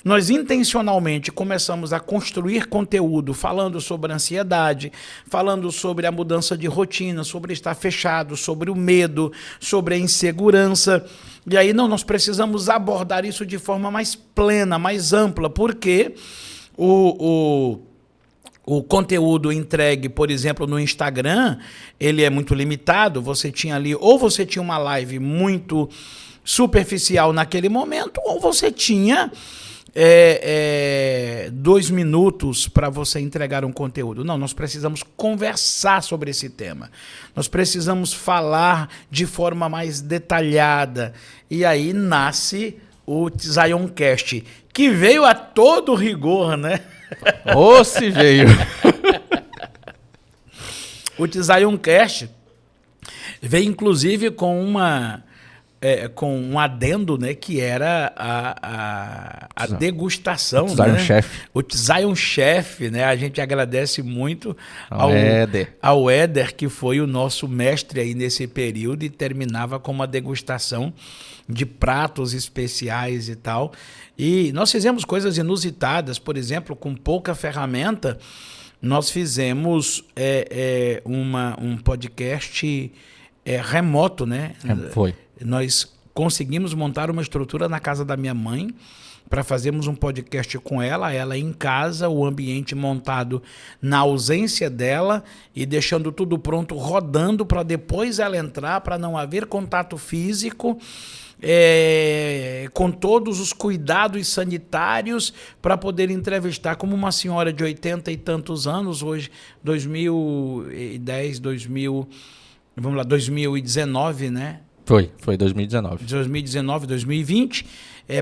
nós intencionalmente começamos a construir conteúdo falando sobre ansiedade, falando sobre a mudança de rotina, sobre estar fechado, sobre o medo, sobre a insegurança. E aí, nós precisamos abordar isso de forma mais plena, mais ampla, porque o conteúdo entregue, por exemplo, no Instagram, ele é muito limitado. Você tinha ali, ou você tinha uma live muito superficial naquele momento, ou você tinha 2 minutos para você entregar um conteúdo. Não, nós precisamos conversar sobre esse tema. Nós precisamos falar de forma mais detalhada. E aí nasce o Zioncast, que veio a todo rigor, né? Ô, se veio! O Zioncast veio, inclusive, com um adendo, né, que era a degustação, o Zion Chef. O Zion Chef, né? A gente agradece muito ao Éder, que foi o nosso mestre aí nesse período e terminava com uma degustação de pratos especiais e tal. E nós fizemos coisas inusitadas, por exemplo, com pouca ferramenta, nós fizemos um podcast remoto, né? Foi. Nós conseguimos montar uma estrutura na casa da minha mãe para fazermos um podcast com ela em casa, o ambiente montado na ausência dela e deixando tudo pronto, rodando para depois ela entrar, para não haver contato físico, com todos os cuidados sanitários para poder entrevistar como uma senhora de 80 e tantos anos, hoje 2019, né? Foi 2019. 2019, 2020,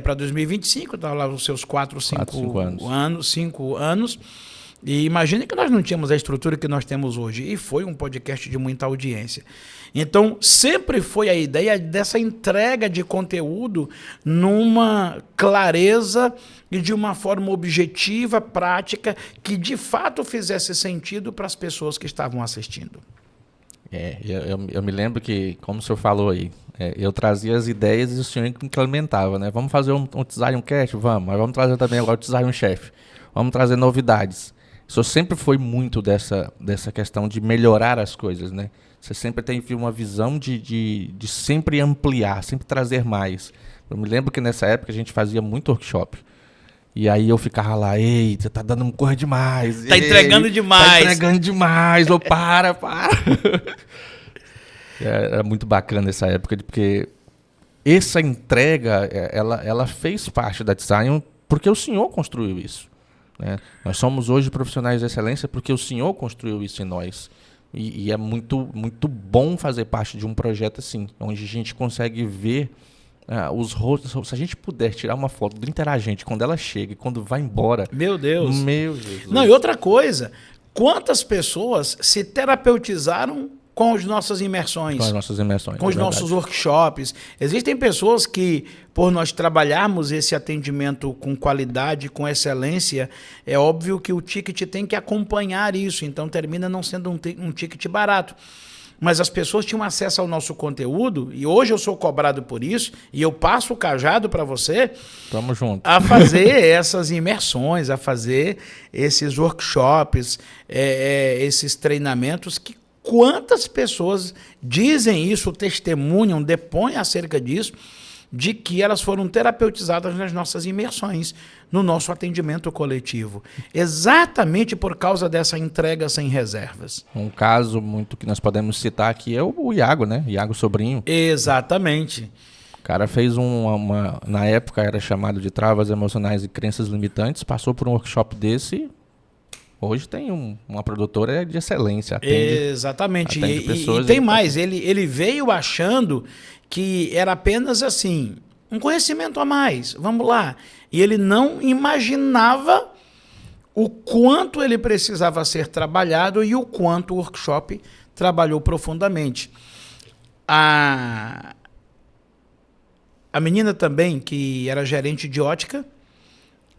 para 2025, estava lá os seus 5 anos. E imagine que nós não tínhamos a estrutura que nós temos hoje. E foi um podcast de muita audiência. Então, sempre foi a ideia dessa entrega de conteúdo numa clareza e de uma forma objetiva, prática, que de fato fizesse sentido para as pessoas que estavam assistindo. Eu me lembro que, como o senhor falou aí, eu trazia as ideias e o senhor implementava, né? Vamos fazer um Zioncast? Vamos. Mas vamos trazer também agora o Zion Chef. Vamos trazer novidades. O senhor sempre foi muito dessa questão de melhorar as coisas, né? Você sempre teve uma visão de sempre ampliar, sempre trazer mais. Eu me lembro que nessa época a gente fazia muito workshop. E aí eu ficava lá, eita, tá dando coisa demais. Tá entregando demais. Tá entregando demais, ou para. Era muito bacana essa época, porque essa entrega, ela fez parte da Zion porque o senhor construiu isso. Né? Nós somos hoje profissionais de excelência porque o senhor construiu isso em nós. E é muito, muito bom fazer parte de um projeto assim, onde a gente consegue ver os rostos. Se a gente puder tirar uma foto do interagente quando ela chega e quando vai embora. Meu Deus. Meu Jesus. Não, e outra coisa, quantas pessoas se terapeutizaram com as nossas imersões? Com as nossas imersões. Com os nossos workshops. Existem pessoas que, por nós trabalharmos esse atendimento com qualidade, com excelência, é óbvio que o ticket tem que acompanhar isso, então termina não sendo um ticket barato. Mas as pessoas tinham acesso ao nosso conteúdo, e hoje eu sou cobrado por isso, e eu passo o cajado para você. Tamo junto. A fazer essas imersões, a fazer esses workshops, esses treinamentos. Que quantas pessoas dizem isso, testemunham, depõem acerca disso, de que elas foram terapeutizadas nas nossas imersões, no nosso atendimento coletivo. Exatamente por causa dessa entrega sem reservas. Um caso muito que nós podemos citar aqui é o Iago, né? Iago Sobrinho. Exatamente. O cara fez na época era chamado de travas emocionais e crenças limitantes, passou por um workshop desse. Hoje tem uma produtora de excelência. Exatamente. Pessoas, e tem mais, ele veio achando que era apenas assim, um conhecimento a mais, vamos lá. E ele não imaginava o quanto ele precisava ser trabalhado e o quanto o workshop trabalhou profundamente. A menina também, que era gerente de ótica,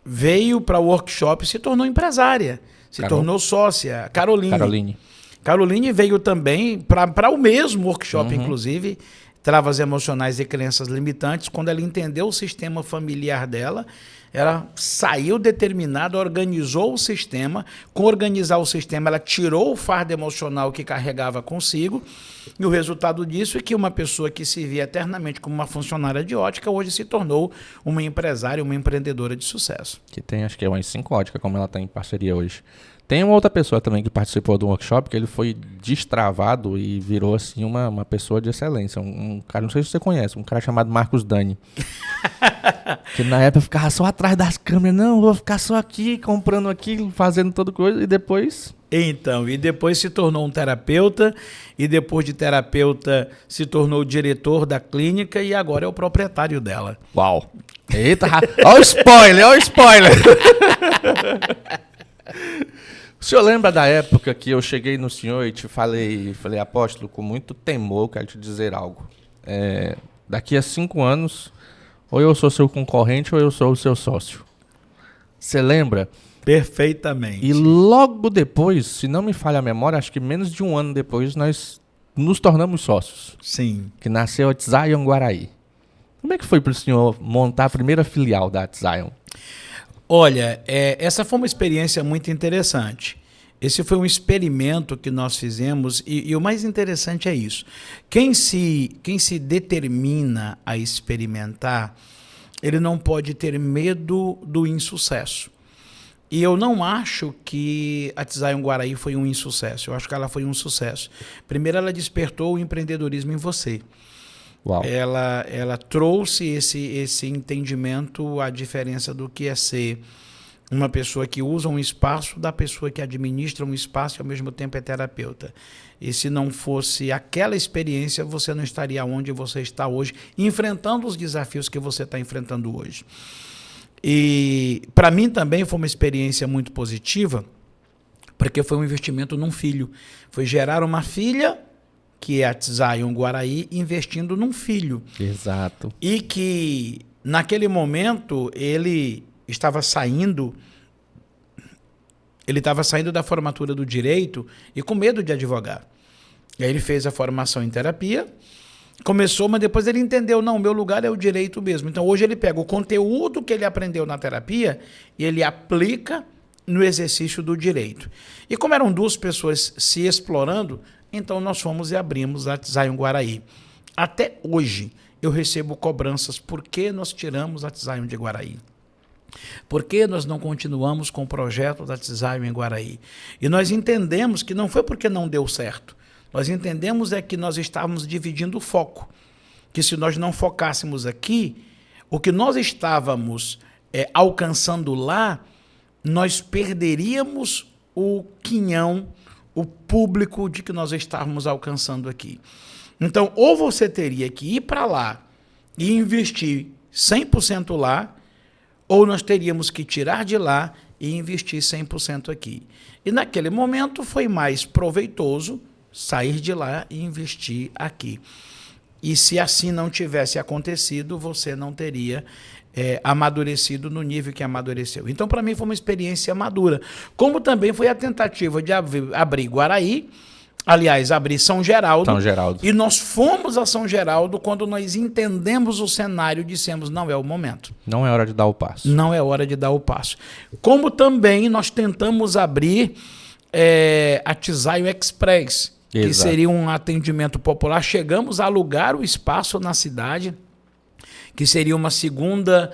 veio para o workshop e se tornou empresária. Tornou sócia, Caroline. Caroline veio também para o mesmo workshop, inclusive, travas emocionais e crenças limitantes. Quando ela entendeu o sistema familiar dela, ela saiu determinada, organizou o sistema. Com organizar o sistema, ela tirou o fardo emocional que carregava consigo. E o resultado disso é que uma pessoa que se via eternamente como uma funcionária de ótica, hoje se tornou uma empresária, uma empreendedora de sucesso. Que tem, acho que é umas 5 óticas, como ela está em parceria hoje. Tem uma outra pessoa também que participou do workshop, que ele foi destravado e virou assim uma pessoa de excelência. Um cara, não sei se você conhece, um cara chamado Marcos Dani. Que na época ficava só atrás das câmeras, não, vou ficar só aqui, comprando aqui, fazendo toda coisa, e depois... Então, e depois se tornou um terapeuta, e depois de terapeuta se tornou diretor da clínica, e agora é o proprietário dela. Uau! Eita, olha o spoiler, olha o spoiler! O senhor lembra da época que eu cheguei no senhor e te falei, apóstolo, com muito temor, quero te dizer algo. Daqui a 5 anos, ou eu sou seu concorrente ou eu sou o seu sócio. Você lembra? Perfeitamente. E logo depois, se não me falha a memória, acho que menos de 1 ano depois, nós nos tornamos sócios. Sim. Que nasceu a Zion Guaraí. Como é que foi para o senhor montar a primeira filial da Zion? Olha, essa foi uma experiência muito interessante. Esse foi um experimento que nós fizemos e o mais interessante é isso. Quem se determina a experimentar, ele não pode ter medo do insucesso. E eu não acho que a Zion Guaraí foi um insucesso. Eu acho que ela foi um sucesso. Primeiro, ela despertou o empreendedorismo em você. Uau. Ela trouxe esse entendimento, a diferença do que é ser uma pessoa que usa um espaço da pessoa que administra um espaço e ao mesmo tempo é terapeuta. E se não fosse aquela experiência, você não estaria onde você está hoje, enfrentando os desafios que você está enfrentando hoje. E para mim também foi uma experiência muito positiva, porque foi um investimento num filho. Foi gerar uma filha, que é a Zion Guaraí, investindo num filho. Exato. E que, naquele momento, ele estava saindo da formatura do direito e com medo de advogar. E aí ele fez a formação em terapia, começou, mas depois ele entendeu, não, meu lugar é o direito mesmo. Então, hoje ele pega o conteúdo que ele aprendeu na terapia e ele aplica no exercício do direito. E como eram 2 pessoas se explorando, então nós fomos e abrimos a Zion Guaraí. Até hoje eu recebo cobranças. Por que nós tiramos a Zion de Guaraí? Por que nós não continuamos com o projeto da Zion em Guaraí? E nós entendemos que não foi porque não deu certo. Nós entendemos que nós estávamos dividindo o foco. Que se nós não focássemos aqui, o que nós estávamos alcançando lá, nós perderíamos o quinhão, o público de que nós estávamos alcançando aqui. Então, ou você teria que ir para lá e investir 100% lá, ou nós teríamos que tirar de lá e investir 100% aqui. E naquele momento foi mais proveitoso sair de lá e investir aqui. E se assim não tivesse acontecido, você não teria amadurecido no nível que amadureceu. Então, para mim, foi uma experiência madura. Como também foi a tentativa de abrir Guaraí, aliás, abrir São Geraldo. São Geraldo. E nós fomos a São Geraldo quando nós entendemos o cenário e dissemos, não é o momento. Não é hora de dar o passo. Não é hora de dar o passo. Como também nós tentamos abrir a Zion Express, que Exato. seria um atendimento popular. Chegamos a alugar o espaço na cidade, que seria uma segunda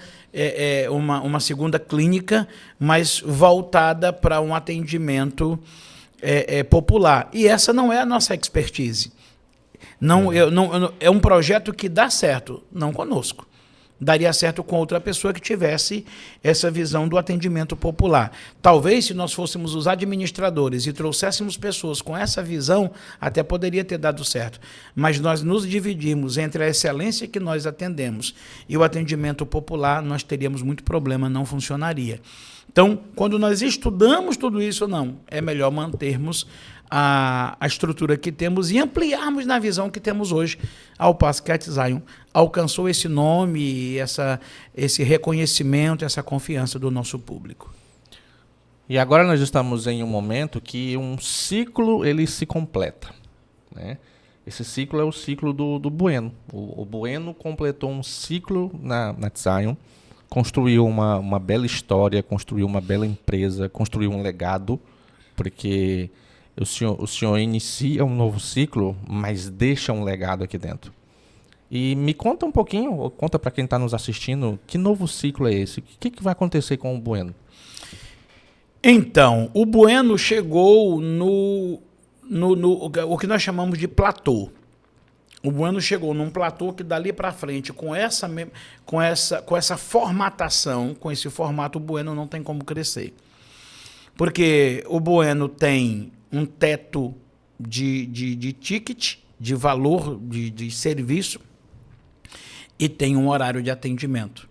clínica, mas voltada para um atendimento popular. E essa não é a nossa expertise. É um projeto que dá certo, não conosco. Daria certo com outra pessoa que tivesse essa visão do atendimento popular. Talvez, se nós fôssemos os administradores e trouxéssemos pessoas com essa visão, até poderia ter dado certo. Mas nós nos dividimos entre a excelência que nós atendemos e o atendimento popular, nós teríamos muito problema, não funcionaria. Então, quando nós estudamos tudo isso, não, é melhor mantermos a estrutura que temos e ampliarmos na visão que temos hoje, ao passo que a Zion alcançou esse nome, esse reconhecimento, essa confiança do nosso público. E agora nós estamos em um momento que um ciclo ele se completa, né? Esse ciclo é o ciclo do Bueno. O Bueno completou um ciclo na Zion, construiu uma bela história, construiu uma bela empresa, construiu um legado, porque o senhor inicia um novo ciclo, mas deixa um legado aqui dentro. E me conta um pouquinho, ou conta para quem está nos assistindo, que novo ciclo é esse? O que vai acontecer com o Bueno? Então, o Bueno chegou no o que nós chamamos de platô. O Bueno chegou num platô que dali para frente, com essa formatação, com esse formato, o Bueno não tem como crescer. Porque o Bueno tem um teto de ticket, de valor de serviço, e tem um horário de atendimento.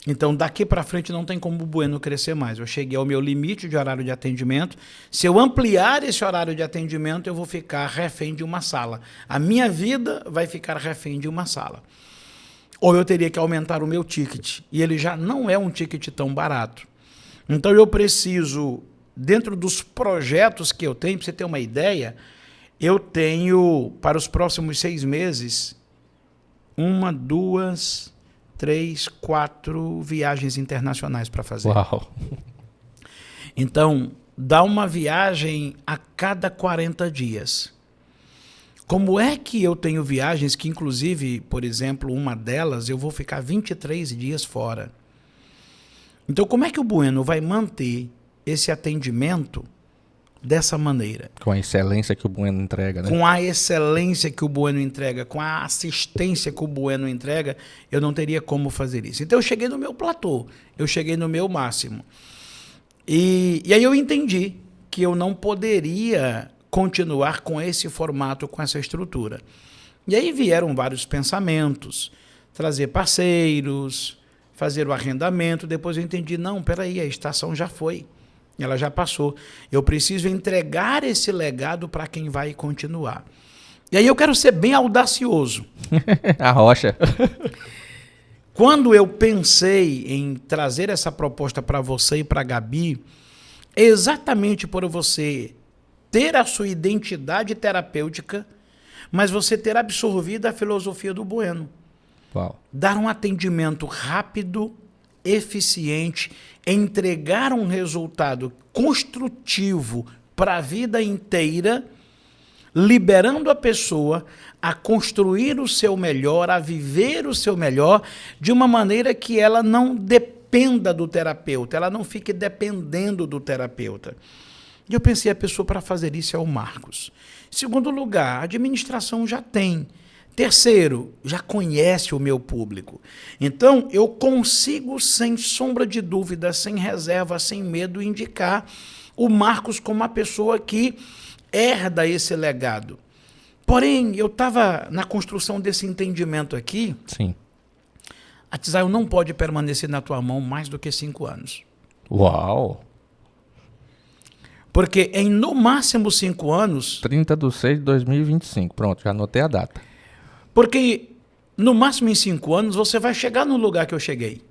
Então, daqui para frente não tem como o Bueno crescer mais. Eu cheguei ao meu limite de horário de atendimento. Se eu ampliar esse horário de atendimento, eu vou ficar refém de uma sala. A minha vida vai ficar refém de uma sala. Ou eu teria que aumentar o meu ticket. E ele já não é um ticket tão barato. Então, eu preciso, dentro dos projetos que eu tenho, para você ter uma ideia, eu tenho, para os próximos 6 meses, 1, 2... 3, 4 viagens internacionais para fazer. Uau! Então, dá uma viagem a cada 40 dias. Como é que eu tenho viagens que, inclusive, por exemplo, uma delas, eu vou ficar 23 dias fora? Então, como é que o Bueno vai manter esse atendimento dessa maneira? Com a excelência que o Bueno entrega, né? Com a excelência que o Bueno entrega, com a assistência que o Bueno entrega, eu não teria como fazer isso. Então eu cheguei no meu platô, eu cheguei no meu máximo. E aí eu entendi que eu não poderia continuar com esse formato, com essa estrutura. E aí vieram vários pensamentos, trazer parceiros, fazer o arrendamento. Depois eu entendi, não, peraí, a estação já foi. Ela já passou. Eu preciso entregar esse legado para quem vai continuar. E aí eu quero ser bem audacioso. A rocha. Quando eu pensei em trazer essa proposta para você e para a Gabi, exatamente por você ter a sua identidade terapêutica, mas você ter absorvido a filosofia do Bueno. Uau. Dar um atendimento rápido, eficiente, entregar um resultado construtivo para a vida inteira, liberando a pessoa a construir o seu melhor, a viver o seu melhor, de uma maneira que ela não dependa do terapeuta, ela não fique dependendo do terapeuta. E eu pensei, a pessoa para fazer isso é o Marcos. Segundo lugar, a administração já tem. Terceiro, já conhece o meu público. Então, eu consigo, sem sombra de dúvida, sem reserva, sem medo, indicar o Marcos como uma pessoa que herda esse legado. Porém, eu estava na construção desse entendimento aqui. Sim. A Zion não pode permanecer na tua mão mais do que 5 anos. Uau! Porque em, no máximo, 5 anos... 30/6/2025. Pronto, já anotei a data. Porque, no máximo em 5 anos, você vai chegar no lugar que eu cheguei.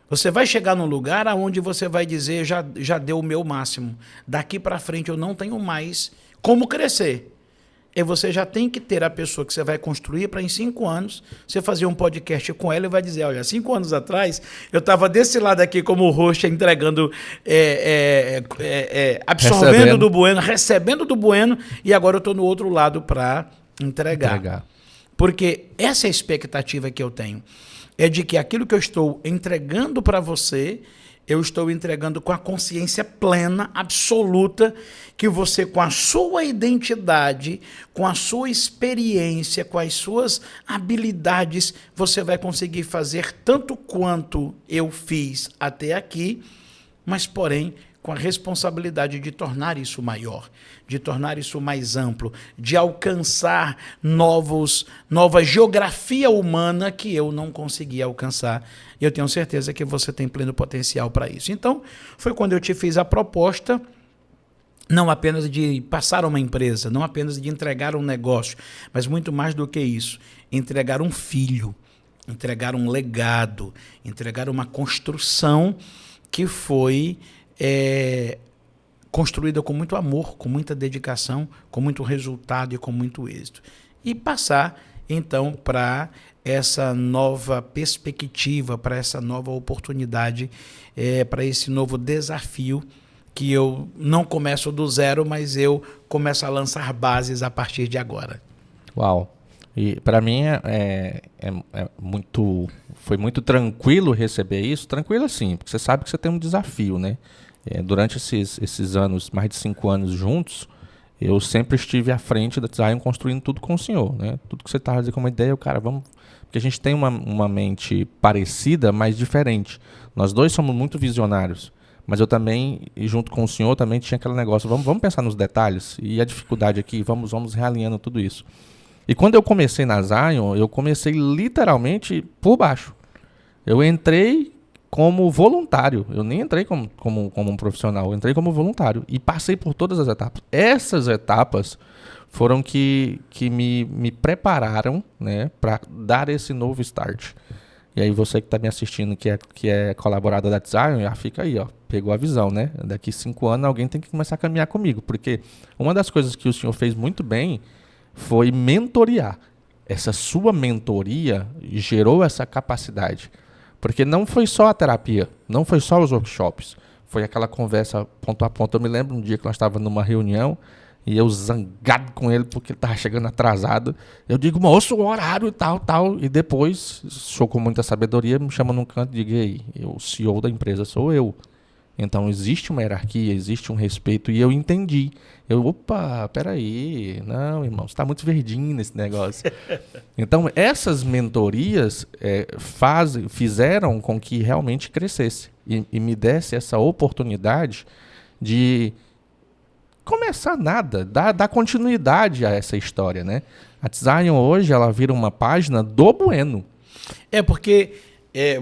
Você vai chegar num lugar onde você vai dizer, já deu o meu máximo. Daqui para frente eu não tenho mais como crescer. E você já tem que ter a pessoa que você vai construir para em 5 anos, você fazer um podcast com ela e vai dizer, olha, 5 anos atrás, eu estava desse lado aqui como host, entregando, absorvendo do Bueno, recebendo do Bueno, e agora eu estou no outro lado para entregar. Porque essa é a expectativa que eu tenho. É de que aquilo que eu estou entregando para você, eu estou entregando com a consciência plena, absoluta, que você, com a sua identidade, com a sua experiência, com as suas habilidades, você vai conseguir fazer tanto quanto eu fiz até aqui, mas, porém, com a responsabilidade de tornar isso maior, de tornar isso mais amplo, de alcançar nova geografia humana que eu não conseguia alcançar. E eu tenho certeza que você tem pleno potencial para isso. Então, foi quando eu te fiz a proposta, não apenas de passar uma empresa, não apenas de entregar um negócio, mas muito mais do que isso, entregar um filho, entregar um legado, entregar uma construção que foi construída com muito amor, com muita dedicação, com muito resultado e com muito êxito. E passar, então, para essa nova perspectiva, para essa nova oportunidade, para esse novo desafio, que eu não começo do zero, mas eu começo a lançar bases a partir de agora. Uau! E para mim foi muito tranquilo receber isso. Tranquilo assim, porque você sabe que você tem um desafio, né? Durante esses anos, mais de 5 anos juntos, eu sempre estive à frente da Design construindo tudo com o senhor, né? Tudo que você estava dizendo como ideia, cara, vamos... Porque a gente tem uma mente parecida, mas diferente. Nós dois somos muito visionários. Mas eu também, e junto com o senhor, também tinha aquele negócio, vamos pensar nos detalhes, e a dificuldade aqui, vamos realinhando tudo isso. E quando eu comecei na Zion, eu comecei literalmente por baixo. Eu entrei como voluntário, eu nem entrei como um profissional, eu entrei como voluntário, e passei por todas as etapas. Essas etapas foram que me prepararam, né, para dar esse novo start. E aí você que está me assistindo, que é colaborador da Zion, já fica aí, ó, pegou a visão, né? Daqui 5 anos alguém tem que começar a caminhar comigo, porque uma das coisas que o senhor fez muito bem foi mentorear. Essa sua mentoria gerou essa capacidade, porque não foi só a terapia, não foi só os workshops, foi aquela conversa ponto a ponto. Eu me lembro um dia que nós estávamos numa reunião, e eu zangado com ele porque ele estava chegando atrasado. Eu digo, moço, o horário e tal. E depois, sou com muita sabedoria, me chama num canto e digo, ei, o CEO da empresa sou eu. Então existe uma hierarquia, existe um respeito. E eu entendi. Opa, peraí. Não, irmão, você está muito verdinho nesse negócio. Então essas mentorias fizeram com que realmente crescesse. E me desse essa oportunidade de... começar nada, dar continuidade a essa história, né? A Zion hoje, ela vira uma página do Bueno. Porque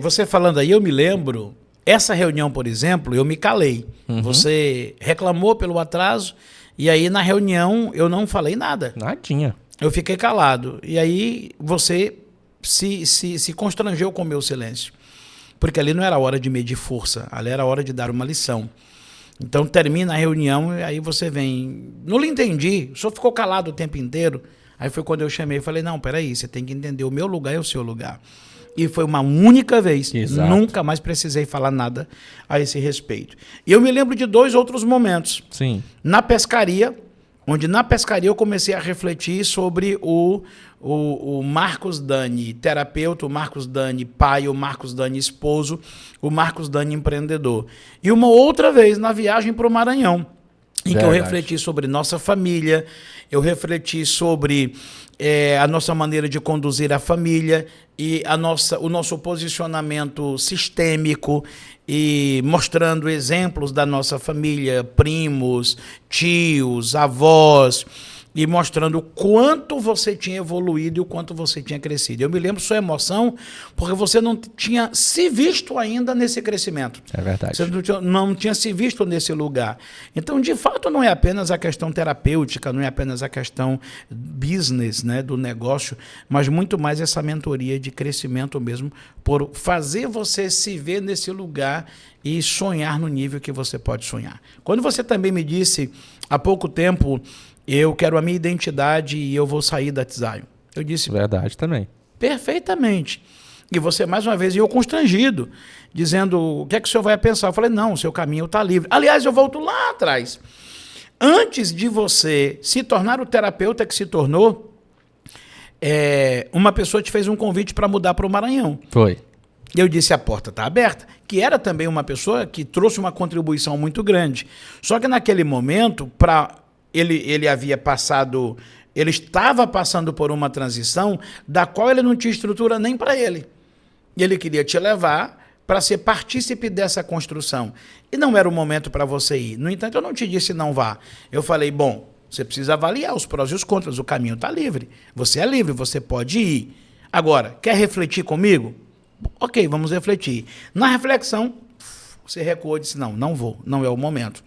você falando aí, eu me lembro, essa reunião, por exemplo, eu me calei. Uhum. Você reclamou pelo atraso, e aí na reunião eu não falei nada. Nadinha. Eu fiquei calado. E aí você se constrangeu com o meu silêncio. Porque ali não era hora de medir força, ali era hora de dar uma lição. Então termina a reunião e aí você vem... Não lhe entendi, o senhor ficou calado o tempo inteiro. Aí foi quando eu chamei e falei, não, peraí, você tem que entender, o meu lugar é o seu lugar. E foi uma única vez, exato. Nunca mais precisei falar nada a esse respeito. E eu me lembro de 2 outros momentos. Sim. Na pescaria, onde na pescaria eu comecei a refletir sobre o Marcos Dani terapeuta, o Marcos Dani pai, o Marcos Dani esposo, o Marcos Dani empreendedor. E uma outra vez na viagem para o Maranhão, em que eu refleti sobre nossa família, eu refleti sobre a nossa maneira de conduzir a família e o nosso posicionamento sistêmico, e mostrando exemplos da nossa família, primos, tios, avós, e mostrando o quanto você tinha evoluído e o quanto você tinha crescido. Eu me lembro sua emoção, porque você não tinha se visto ainda nesse crescimento. É verdade. Você não tinha se visto nesse lugar. Então, de fato, não é apenas a questão terapêutica, não é apenas a questão business, né, do negócio, mas muito mais essa mentoria de crescimento mesmo, por fazer você se ver nesse lugar e sonhar no nível que você pode sonhar. Quando você também me disse, há pouco tempo, eu quero a minha identidade e eu vou sair da Zion. Eu disse... Verdade também. Perfeitamente. E você, mais uma vez, eu constrangido, dizendo, o que é que o senhor vai pensar? Eu falei, não, o seu caminho está livre. Aliás, eu volto lá atrás. Antes de você se tornar o terapeuta que se tornou, uma pessoa te fez um convite para mudar para o Maranhão. Foi. E eu disse, a porta está aberta, que era também uma pessoa que trouxe uma contribuição muito grande. Só que naquele momento, ele havia passado, ele estava passando por uma transição da qual ele não tinha estrutura nem para ele. E ele queria te levar para ser partícipe dessa construção. E não era o momento para você ir. No entanto, eu não te disse não vá. Eu falei, bom, você precisa avaliar os prós e os contras, o caminho está livre. Você é livre, você pode ir. Agora, quer refletir comigo? Ok, vamos refletir. Na reflexão, você recuou e disse, não vou, não é o momento.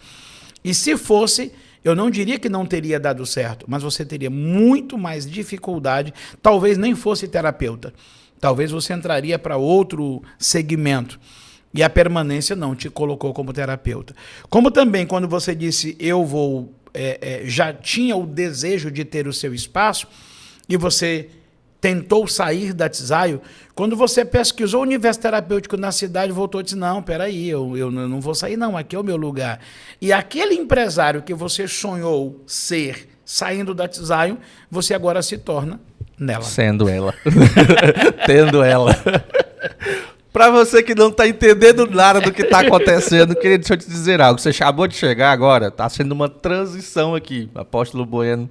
E se fosse... Eu não diria que não teria dado certo, mas você teria muito mais dificuldade, talvez nem fosse terapeuta. Talvez você entraria para outro segmento. E a permanência não te colocou como terapeuta. Como também quando você disse, eu vou... já tinha o desejo de ter o seu espaço e você tentou sair da Tzayon, quando você pesquisou o universo terapêutico na cidade, voltou e disse, não, peraí, eu não vou sair não, aqui é o meu lugar. E aquele empresário que você sonhou ser saindo da Tzayon, você agora se torna nela. Sendo ela. Tendo ela. Para você que não está entendendo nada do que está acontecendo, queria deixa eu te dizer algo. Você acabou de chegar agora, está sendo uma transição aqui. O Apóstolo Bueno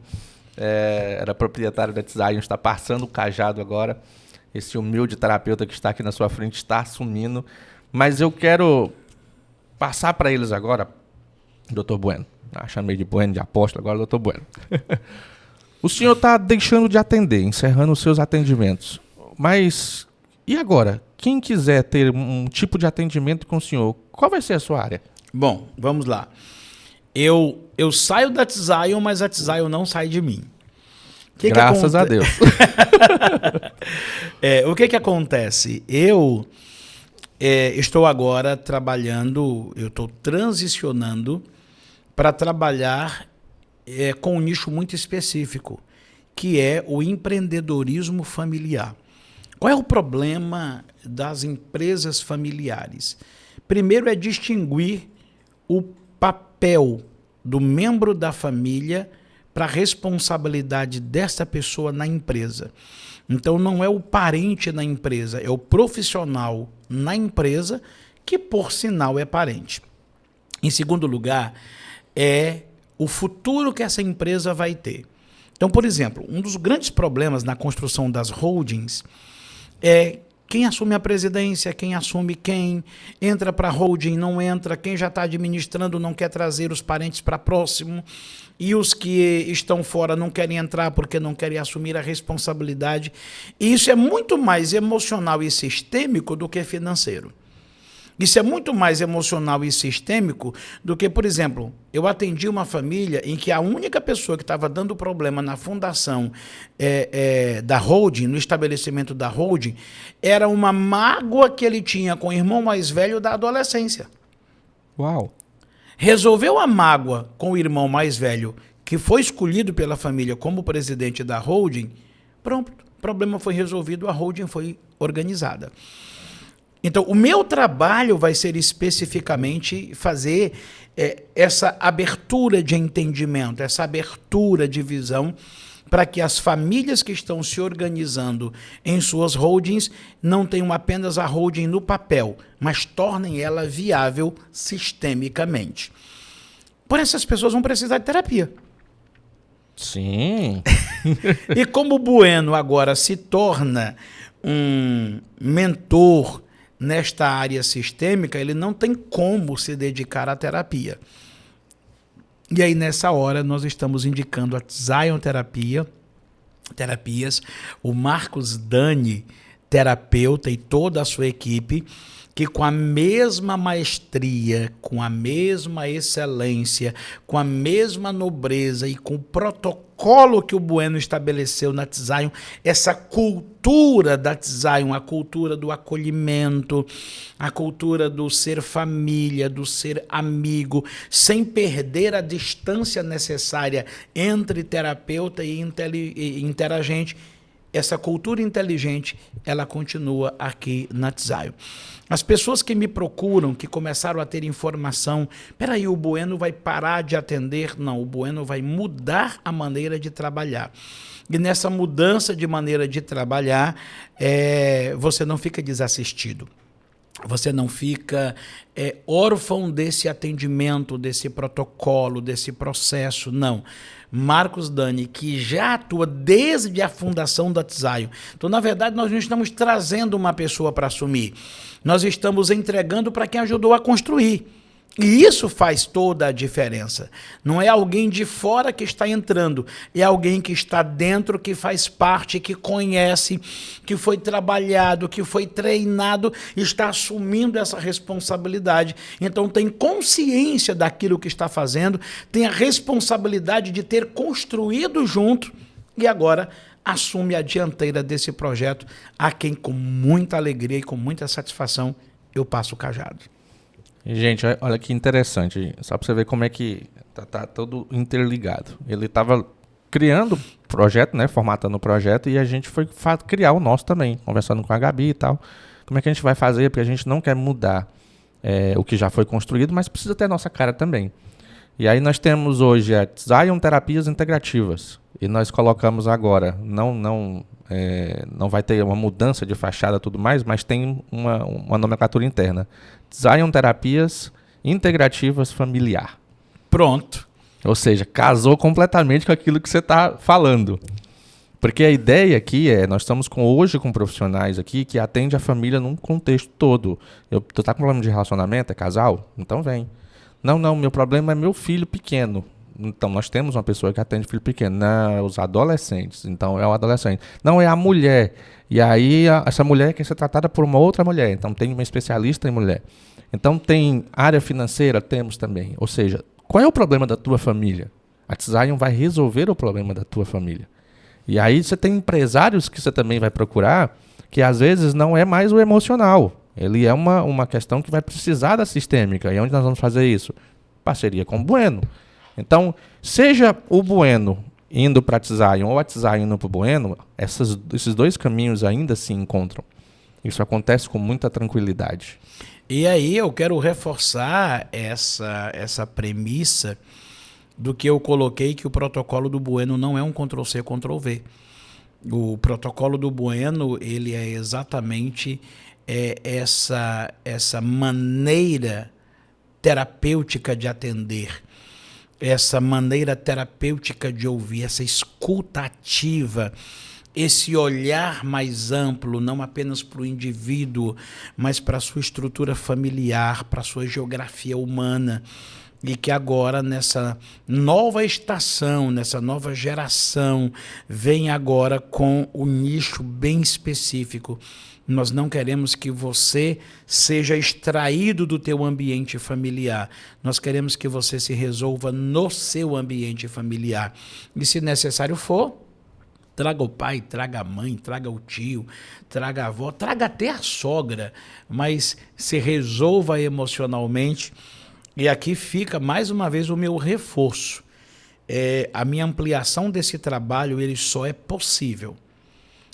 era proprietário da Tzayon, está passando o cajado agora. Esse humilde terapeuta que está aqui na sua frente está assumindo. Mas eu quero passar para eles agora, Dr. Bueno. Chamei de Bueno, de apóstolo, agora Dr. Bueno. O senhor está deixando de atender, encerrando os seus atendimentos. Mas e agora? Quem quiser ter um tipo de atendimento com o senhor, qual vai ser a sua área? Bom, vamos lá. Eu saio da Tzayon, mas a Tzayon não sai de mim. Graças a Deus. O que acontece? Eu estou agora trabalhando, eu estou transicionando para trabalhar com um nicho muito específico, que é o empreendedorismo familiar. Qual é o problema das empresas familiares? Primeiro é distinguir o papel do membro da família para a responsabilidade dessa pessoa na empresa. Então não é o parente na empresa, é o profissional na empresa que, por sinal, é parente. Em segundo lugar, é o futuro que essa empresa vai ter. Então, por exemplo, um dos grandes problemas na construção das holdings é quem assume a presidência, quem assume quem, entra para a holding, não entra, quem já está administrando não quer trazer os parentes para próximo, e os que estão fora não querem entrar porque não querem assumir a responsabilidade. E isso é muito mais emocional e sistêmico do que financeiro. Isso é muito mais emocional e sistêmico do que, por exemplo, eu atendi uma família em que a única pessoa que estava dando problema na fundação da holding, no estabelecimento da holding, era uma mágoa que ele tinha com o irmão mais velho da adolescência. Uau! Resolveu a mágoa com o irmão mais velho, que foi escolhido pela família como presidente da holding, pronto, o problema foi resolvido, a holding foi organizada. Então, o meu trabalho vai ser especificamente fazer essa abertura de entendimento, essa abertura de visão, para que as famílias que estão se organizando em suas holdings não tenham apenas a holding no papel, mas tornem ela viável sistemicamente. Por essas pessoas vão precisar de terapia. Sim. E como o Bueno agora se torna um mentor nesta área sistêmica, ele não tem como se dedicar à terapia. E aí, nessa hora, nós estamos indicando a Tzayon Terapias, o Marcos Dani, terapeuta, e toda a sua equipe, que com a mesma maestria, com a mesma excelência, com a mesma nobreza e com o protocolo que o Bueno estabeleceu na Tzayon, essa cultura da Tzayon, a cultura do acolhimento, a cultura do ser família, do ser amigo, sem perder a distância necessária entre terapeuta e interagente. Essa cultura inteligente, ela continua aqui na Tzayon. As pessoas que me procuram, que começaram a ter informação, peraí, o Bueno vai parar de atender? Não, o Bueno vai mudar a maneira de trabalhar. E nessa mudança de maneira de trabalhar, você não fica desassistido. Você não fica órfão desse atendimento, desse protocolo, desse processo, não. Marcos Dani, que já atua desde a fundação da Tzayon. Então, na verdade, nós não estamos trazendo uma pessoa para assumir. Nós estamos entregando para quem ajudou a construir. E isso faz toda a diferença. Não é alguém de fora que está entrando, é alguém que está dentro, que faz parte, que conhece, que foi trabalhado, que foi treinado, está assumindo essa responsabilidade. Então tem consciência daquilo que está fazendo, tem a responsabilidade de ter construído junto e agora assume a dianteira desse projeto, a quem com muita alegria e com muita satisfação eu passo o cajado. Gente, olha que interessante, só para você ver como é que tá todo interligado. Ele estava criando o projeto, né, formatando o projeto, e a gente foi criar o nosso também, conversando com a Gabi e tal. Como é que a gente vai fazer? Porque a gente não quer mudar o que já foi construído, mas precisa ter a nossa cara também. E aí nós temos hoje a Zion Terapias Integrativas. E nós colocamos agora, não vai ter uma mudança de fachada e tudo mais, mas tem uma nomenclatura interna. Zion Terapias Integrativas Familiar. Pronto. Ou seja, casou completamente com aquilo que você está falando. Porque a ideia aqui nós estamos hoje com profissionais aqui que atendem a família num contexto todo. Tu tá com problema de relacionamento, é casal? Então vem. Não, meu problema é meu filho pequeno. Então nós temos uma pessoa que atende filho pequeno. Não, é os adolescentes. Então é o adolescente. Não, é a mulher. E aí essa mulher quer ser tratada por uma outra mulher. Então tem uma especialista em mulher. Então tem área financeira, temos também. Ou seja, qual é o problema da tua família? A Zion vai resolver o problema da tua família. E aí você tem empresários que você também vai procurar, que às vezes não é mais o emocional. Ele é uma questão que vai precisar da sistêmica. E onde nós vamos fazer isso? Parceria com o Bueno. Então, seja o Bueno indo para a Zion ou a Zion indo para o Bueno, esses dois caminhos ainda se encontram. Isso acontece com muita tranquilidade. E aí eu quero reforçar essa premissa do que eu coloquei, que o protocolo do Bueno não é um Ctrl+C, Ctrl+V. O protocolo do Bueno, ele é exatamente essa maneira terapêutica de atender, essa maneira terapêutica de ouvir, essa escuta ativa, esse olhar mais amplo, não apenas para o indivíduo, mas para a sua estrutura familiar, para a sua geografia humana. E que agora, nessa nova estação, nessa nova geração, vem agora com o nicho bem específico. Nós não queremos que você seja extraído do teu ambiente familiar. Nós queremos que você se resolva no seu ambiente familiar. E se necessário for, traga o pai, traga a mãe, traga o tio, traga a avó, traga até a sogra, mas se resolva emocionalmente. E aqui fica, mais uma vez, o meu reforço. A minha ampliação desse trabalho, ele só é possível.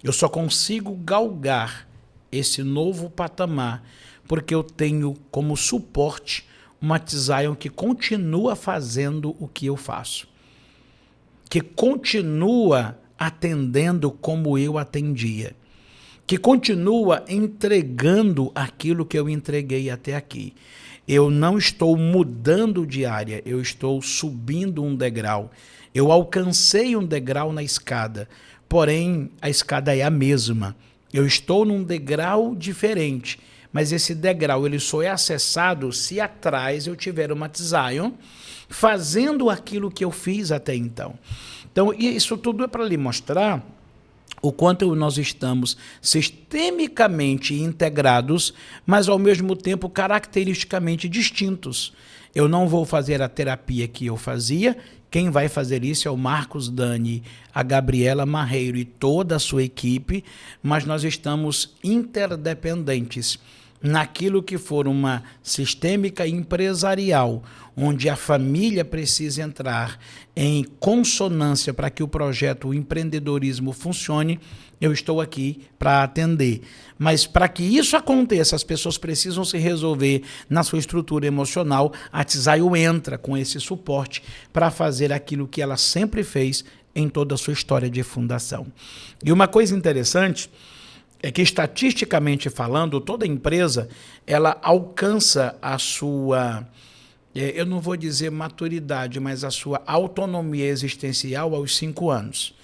Eu só consigo galgar esse novo patamar porque eu tenho como suporte uma Zion que continua fazendo o que eu faço. Que continua atendendo como eu atendia. Que continua entregando aquilo que eu entreguei até aqui. Eu não estou mudando de área, eu estou subindo um degrau. Eu alcancei um degrau na escada, porém a escada é a mesma. Eu estou num degrau diferente, mas esse degrau ele só é acessado se atrás eu tiver uma Zion fazendo aquilo que eu fiz até então. Então, isso tudo é para lhe mostrar o quanto nós estamos sistemicamente integrados, mas ao mesmo tempo caracteristicamente distintos. Eu não vou fazer a terapia que eu fazia, quem vai fazer isso é o Marcos Dani, a Gabriela Marreiro e toda a sua equipe, mas nós estamos interdependentes naquilo que for uma sistêmica empresarial, onde a família precisa entrar em consonância para que o projeto, o empreendedorismo funcione, eu estou aqui para atender. Mas para que isso aconteça, as pessoas precisam se resolver na sua estrutura emocional. A Zion entra com esse suporte para fazer aquilo que ela sempre fez em toda a sua história de fundação. E uma coisa interessante é que, estatisticamente falando, toda empresa ela alcança a sua, eu não vou dizer maturidade, mas a sua autonomia existencial aos 5 anos.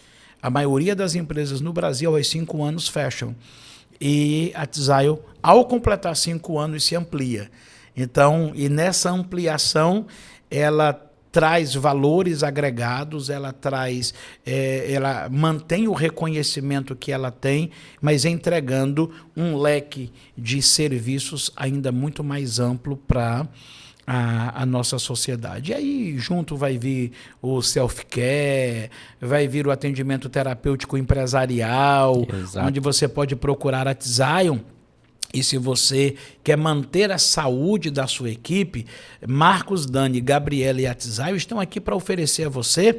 A maioria das empresas no Brasil, aos 5 anos, fecham. E a Zion, ao completar 5 anos, se amplia. Então, e nessa ampliação, ela traz valores agregados, ela mantém o reconhecimento que ela tem, mas entregando um leque de serviços ainda muito mais amplo para a nossa sociedade. E aí junto vai vir o self-care, vai vir o atendimento terapêutico empresarial, Exato. Onde você pode procurar a Zion E se você quer manter a saúde da sua equipe, Marcos, Dani, Gabriela e Atzaio estão aqui para oferecer a você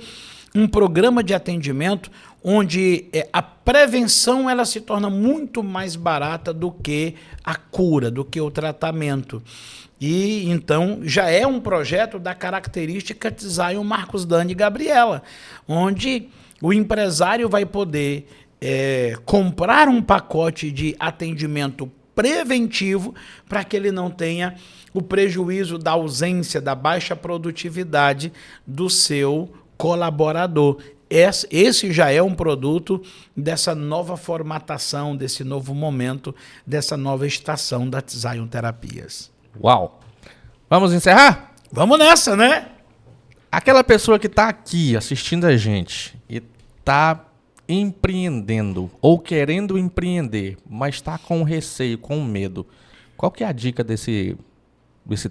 um programa de atendimento onde a prevenção ela se torna muito mais barata do que a cura, do que o tratamento. E então já é um projeto da característica Atzaio, Marcos, Dani e Gabriela, onde o empresário vai poder comprar um pacote de atendimento preventivo para que ele não tenha o prejuízo da ausência, da baixa produtividade do seu colaborador. Esse já é um produto dessa nova formatação, desse novo momento, dessa nova estação da Atzaio Terapias. Uau! Vamos encerrar? Vamos nessa, né? Aquela pessoa que está aqui assistindo a gente e está empreendendo ou querendo empreender, mas está com receio, com medo, qual que é a dica desse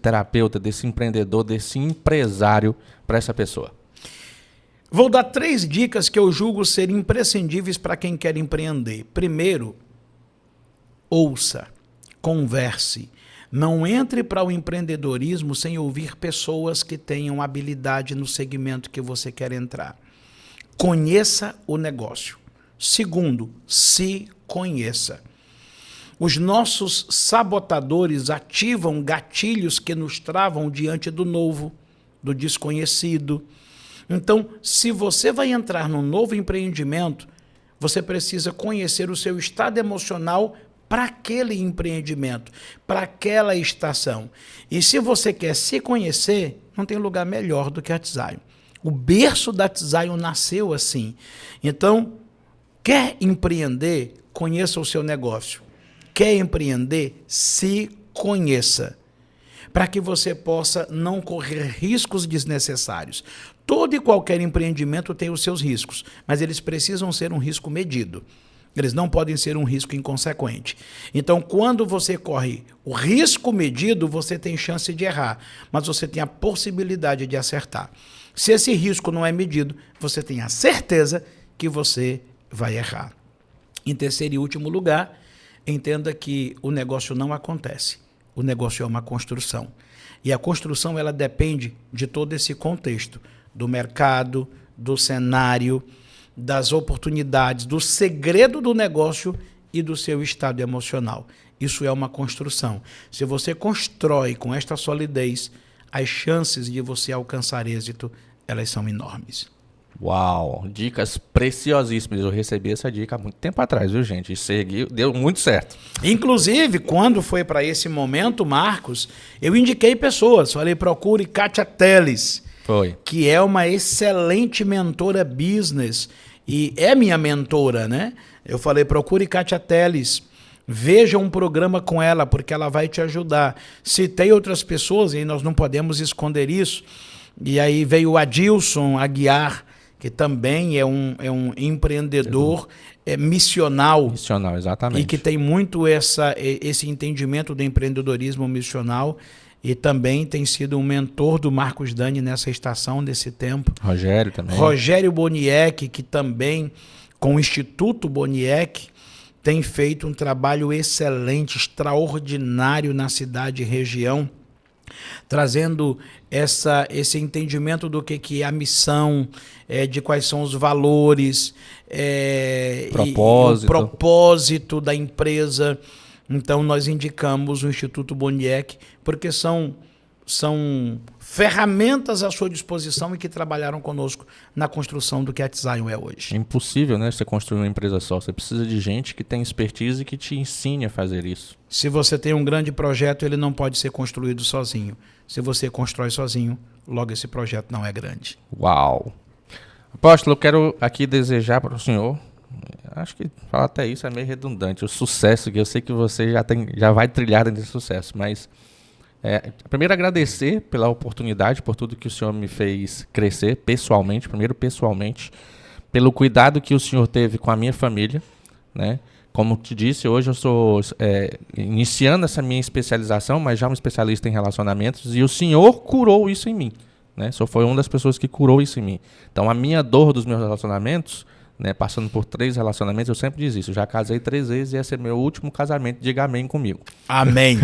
terapeuta, desse empreendedor, desse empresário para essa pessoa? Vou dar 3 dicas que eu julgo ser imprescindíveis para quem quer empreender. Primeiro, ouça, converse. Não entre para o empreendedorismo sem ouvir pessoas que tenham habilidade no segmento que você quer entrar. Conheça o negócio. Segundo, se conheça. Os nossos sabotadores ativam gatilhos que nos travam diante do novo, do desconhecido. Então, se você vai entrar num novo empreendimento, você precisa conhecer o seu estado emocional para aquele empreendimento, para aquela estação. E se você quer se conhecer, não tem lugar melhor do que a Atzaio. O berço da Atzaio nasceu assim. Então, quer empreender? Conheça o seu negócio. Quer empreender? Se conheça. Para que você possa não correr riscos desnecessários. Todo e qualquer empreendimento tem os seus riscos, mas eles precisam ser um risco medido. Eles não podem ser um risco inconsequente. Então, quando você corre o risco medido, você tem chance de errar, mas você tem a possibilidade de acertar. Se esse risco não é medido, você tem a certeza que você vai errar. Em terceiro e último lugar, entenda que o negócio não acontece. O negócio é uma construção. E a construção ela depende de todo esse contexto, do mercado, do cenário, das oportunidades, do segredo do negócio e do seu estado emocional. Isso é uma construção. Se você constrói com esta solidez, as chances de você alcançar êxito, elas são enormes. Uau, dicas preciosíssimas. Eu recebi essa dica há muito tempo atrás, viu, gente? E segui, deu muito certo. Inclusive, quando foi para esse momento, Marcos, eu indiquei pessoas. Falei, procure Kátia Teles. Foi. Que é uma excelente mentora business e é minha mentora, né? Eu falei, procure Kátia Teles, veja um programa com ela, porque ela vai te ajudar. Citei outras pessoas e nós não podemos esconder isso. E aí veio o Adilson Aguiar, que também é um empreendedor missional. Missional, exatamente. E que tem muito esse entendimento do empreendedorismo missional. E também tem sido um mentor do Marcos Dani nessa estação, nesse tempo. Rogério também. Rogério Boniek, que também, com o Instituto Boniek, tem feito um trabalho excelente, extraordinário na cidade e região, trazendo esse entendimento do que é a missão, de quais são os valores, propósito. e o propósito da empresa. Então, nós indicamos o Instituto Boniek, porque são ferramentas à sua disposição e que trabalharam conosco na construção do que a Atzaio é hoje. É impossível, né, você construir uma empresa só. Você precisa de gente que tem expertise e que te ensine a fazer isso. Se você tem um grande projeto, ele não pode ser construído sozinho. Se você constrói sozinho, logo esse projeto não é grande. Uau! Apóstolo, eu quero aqui desejar para o senhor, acho que falar até isso é meio redundante, o sucesso, que eu sei que você já vai trilhar dentro desse sucesso, mas primeiro agradecer pela oportunidade, por tudo que o senhor me fez crescer pessoalmente, pelo cuidado que o senhor teve com a minha família, né? Como te disse, hoje eu estou iniciando essa minha especialização, mas já um especialista em relacionamentos, e o senhor curou isso em mim, né? O senhor foi uma das pessoas que curou isso em mim. Então a minha dor dos meus relacionamentos né, passando por 3 relacionamentos, eu sempre diz isso, já casei 3 vezes e esse é meu último casamento, diga amém comigo. Amém.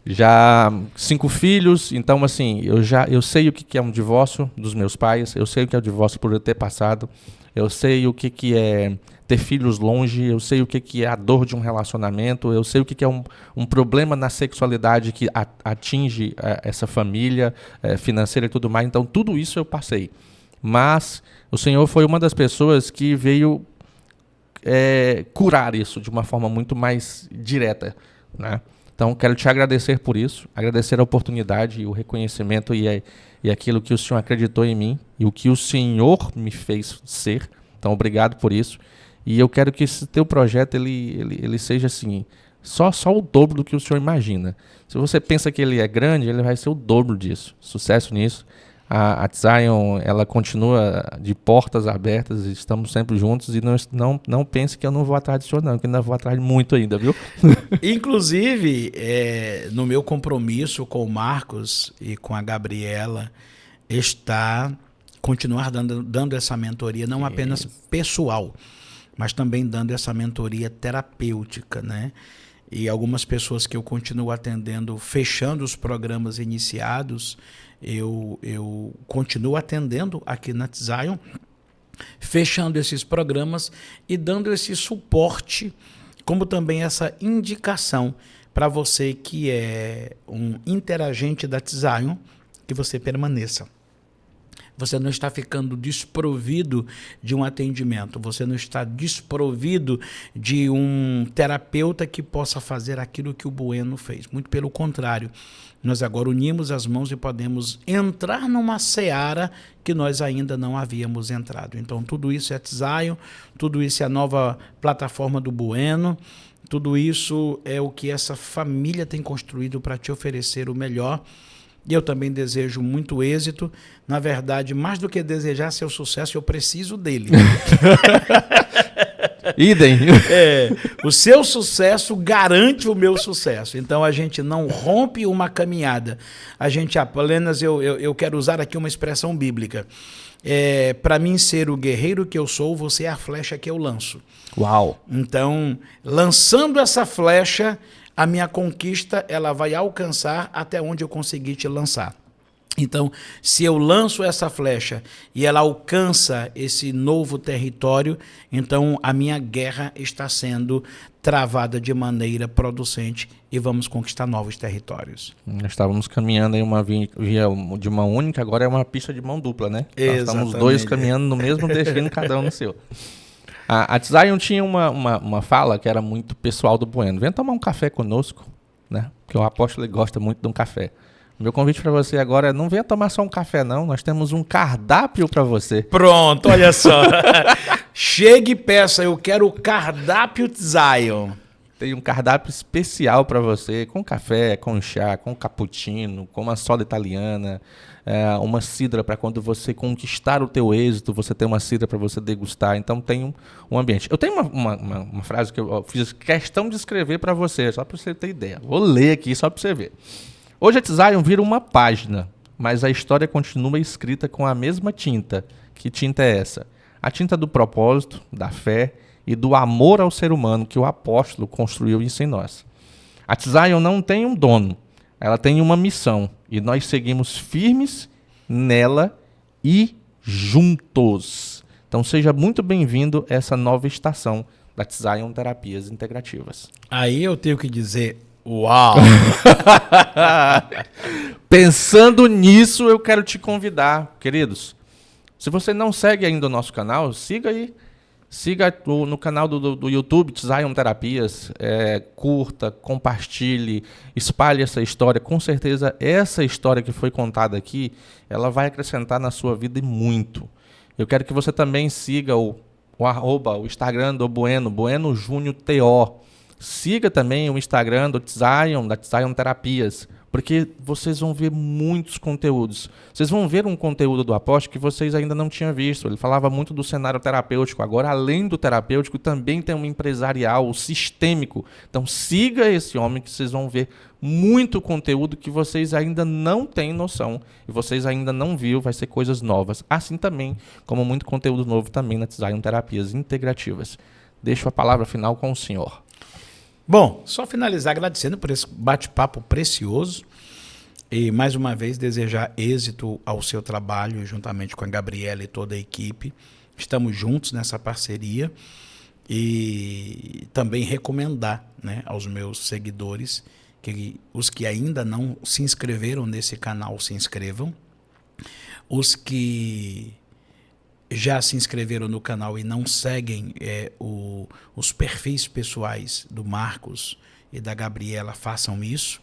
Já 5 filhos, então assim, eu sei o que é um divórcio dos meus pais, eu sei o que é o divórcio por eu ter passado, eu sei o que é ter filhos longe, eu sei o que é a dor de um relacionamento, eu sei o que é um problema na sexualidade que atinge essa família financeira e tudo mais, então tudo isso eu passei. Mas o Senhor foi uma das pessoas que veio curar isso de uma forma muito mais direta, né? Então, quero te agradecer por isso, agradecer a oportunidade e o reconhecimento e aquilo que o Senhor acreditou em mim e o que o Senhor me fez ser. Então, obrigado por isso. E eu quero que esse teu projeto ele seja assim, só o dobro do que o Senhor imagina. Se você pensa que ele é grande, ele vai ser o dobro disso. Sucesso nisso. A Zion, ela continua de portas abertas, estamos sempre juntos e não pense que eu não vou atrás do Senhor não, que eu ainda vou atrás muito ainda, viu? Inclusive, no meu compromisso com o Marcos e com a Gabriela, está continuar dando essa mentoria, não apenas pessoal, mas também dando essa mentoria terapêutica, né? E algumas pessoas que eu continuo atendendo, fechando os programas iniciados, eu continuo atendendo aqui na Zion, fechando esses programas e dando esse suporte, como também essa indicação para você que é um interagente da Zion, que você permaneça. Você não está ficando desprovido de um atendimento, você não está desprovido de um terapeuta que possa fazer aquilo que o Bueno fez. Muito pelo contrário, nós agora unimos as mãos e podemos entrar numa seara que nós ainda não havíamos entrado. Então, tudo isso é Zion, tudo isso é a nova plataforma do Bueno, tudo isso é o que essa família tem construído para te oferecer o melhor. E eu também desejo muito êxito. Na verdade, mais do que desejar seu sucesso, eu preciso dele. Idem. O seu sucesso garante o meu sucesso. Então, a gente não rompe uma caminhada. A gente apenas, eu quero usar aqui uma expressão bíblica. Para mim ser o guerreiro que eu sou, você é a flecha que eu lanço. Uau! Então, lançando essa flecha, a minha conquista ela vai alcançar até onde eu conseguir te lançar. Então, se eu lanço essa flecha e ela alcança esse novo território, então a minha guerra está sendo travada de maneira producente e vamos conquistar novos territórios. Nós estávamos caminhando em uma via de mão única, agora é uma pista de mão dupla, né? Exatamente. Nós estamos 2 caminhando no mesmo destino, cada um no seu. A Zion tinha uma fala que era muito pessoal do Bueno. Vem tomar um café conosco, né? Porque o apóstolo gosta muito de um café. Meu convite para você agora é não venha tomar só um café, não. Nós temos um cardápio para você. Pronto, olha só. Chegue e peça, eu quero o cardápio Zion. Tem um cardápio especial para você, com café, com chá, com cappuccino, com uma soda italiana, uma cidra para quando você conquistar o teu êxito, você tem uma cidra para você degustar. Então tem um ambiente. Eu tenho uma frase que eu fiz questão de escrever para você, só para você ter ideia. Vou ler aqui só para você ver. Hoje a Zion vira uma página, mas a história continua escrita com a mesma tinta. Que tinta é essa? A tinta do propósito, da fé e do amor ao ser humano que o apóstolo construiu isso em nós. A Zion não tem um dono, ela tem uma missão e nós seguimos firmes nela e juntos. Então seja muito bem-vindo a essa nova estação da Zion Terapias Integrativas. Aí eu tenho que dizer, uau! Pensando nisso, eu quero te convidar, queridos. Se você não segue ainda o nosso canal, siga aí. Siga no canal do YouTube, Zion Terapias, curta, compartilhe, espalhe essa história. Com certeza, essa história que foi contada aqui, ela vai acrescentar na sua vida e muito. Eu quero que você também siga o Instagram do Bueno, Bueno Júnior TO. Siga também o Instagram da Zion Terapias, porque vocês vão ver muitos conteúdos. Vocês vão ver um conteúdo do Apóstolo que vocês ainda não tinham visto. Ele falava muito do cenário terapêutico. Agora, além do terapêutico, também tem um empresarial, o sistêmico. Então, siga esse homem que vocês vão ver muito conteúdo que vocês ainda não têm noção e vocês ainda não viram, vai ser coisas novas. Assim também, como muito conteúdo novo também na Zion Terapias Integrativas. Deixo a palavra final com o senhor. Bom, só finalizar agradecendo por esse bate-papo precioso e mais uma vez desejar êxito ao seu trabalho juntamente com a Gabriela e toda a equipe. Estamos juntos nessa parceria e também recomendar, né, aos meus seguidores que os que ainda não se inscreveram nesse canal se inscrevam. Os que já se inscreveram no canal e não seguem os perfis pessoais do Marcos e da Gabriela, façam isso.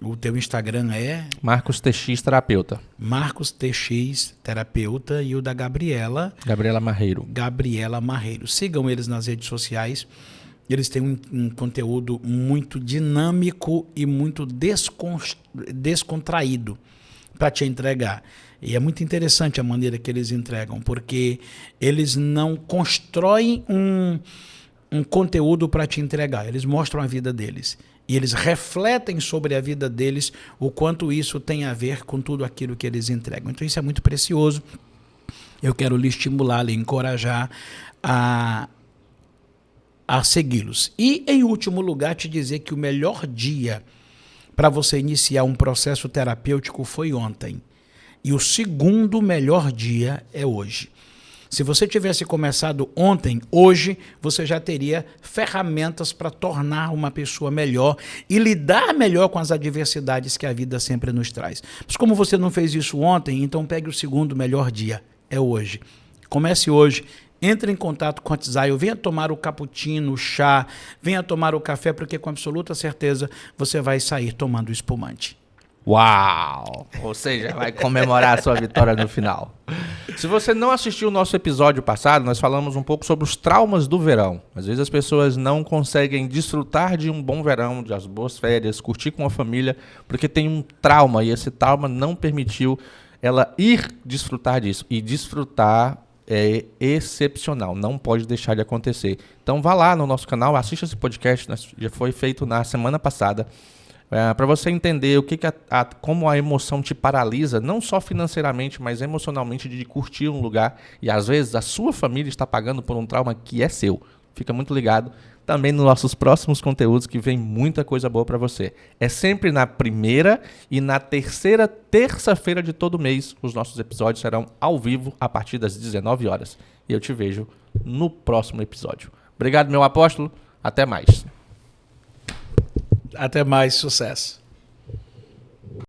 O teu Instagram é? Marcos TX Terapeuta. Marcos TX Terapeuta e o da Gabriela? Gabriela Marreiro. Gabriela Marreiro. Sigam eles nas redes sociais. Eles têm um conteúdo muito dinâmico e muito descontraído para te entregar. E é muito interessante a maneira que eles entregam, porque eles não constroem um conteúdo para te entregar, eles mostram a vida deles. E eles refletem sobre a vida deles o quanto isso tem a ver com tudo aquilo que eles entregam. Então isso é muito precioso. Eu quero lhe estimular, lhe encorajar a segui-los. E, em último lugar, te dizer que o melhor dia para você iniciar um processo terapêutico foi ontem. E o segundo melhor dia é hoje. Se você tivesse começado ontem, hoje você já teria ferramentas para tornar uma pessoa melhor e lidar melhor com as adversidades que a vida sempre nos traz. Mas como você não fez isso ontem, então pegue o segundo melhor dia, é hoje. Comece hoje. Entre em contato com a Zion, venha tomar o cappuccino, o chá, venha tomar o café, porque com absoluta certeza você vai sair tomando espumante. Uau! Ou seja, vai comemorar a sua vitória no final. Se você não assistiu o nosso episódio passado, nós falamos um pouco sobre os traumas do verão. Às vezes as pessoas não conseguem desfrutar de um bom verão, de as boas férias, curtir com a família, porque tem um trauma e esse trauma não permitiu ela ir desfrutar disso. E desfrutar é excepcional, não pode deixar de acontecer. Então vá lá no nosso canal, assista esse podcast, já foi feito na semana passada, para você entender o como a emoção te paralisa, não só financeiramente, mas emocionalmente, de curtir um lugar. E às vezes a sua família está pagando por um trauma que é seu. Fica muito ligado também nos nossos próximos conteúdos, que vem muita coisa boa para você. É sempre na primeira e na terceira terça-feira de todo mês. Os nossos episódios serão ao vivo a partir das 19 horas. E eu te vejo no próximo episódio. Obrigado, meu apóstolo. Até mais. Até mais, sucesso.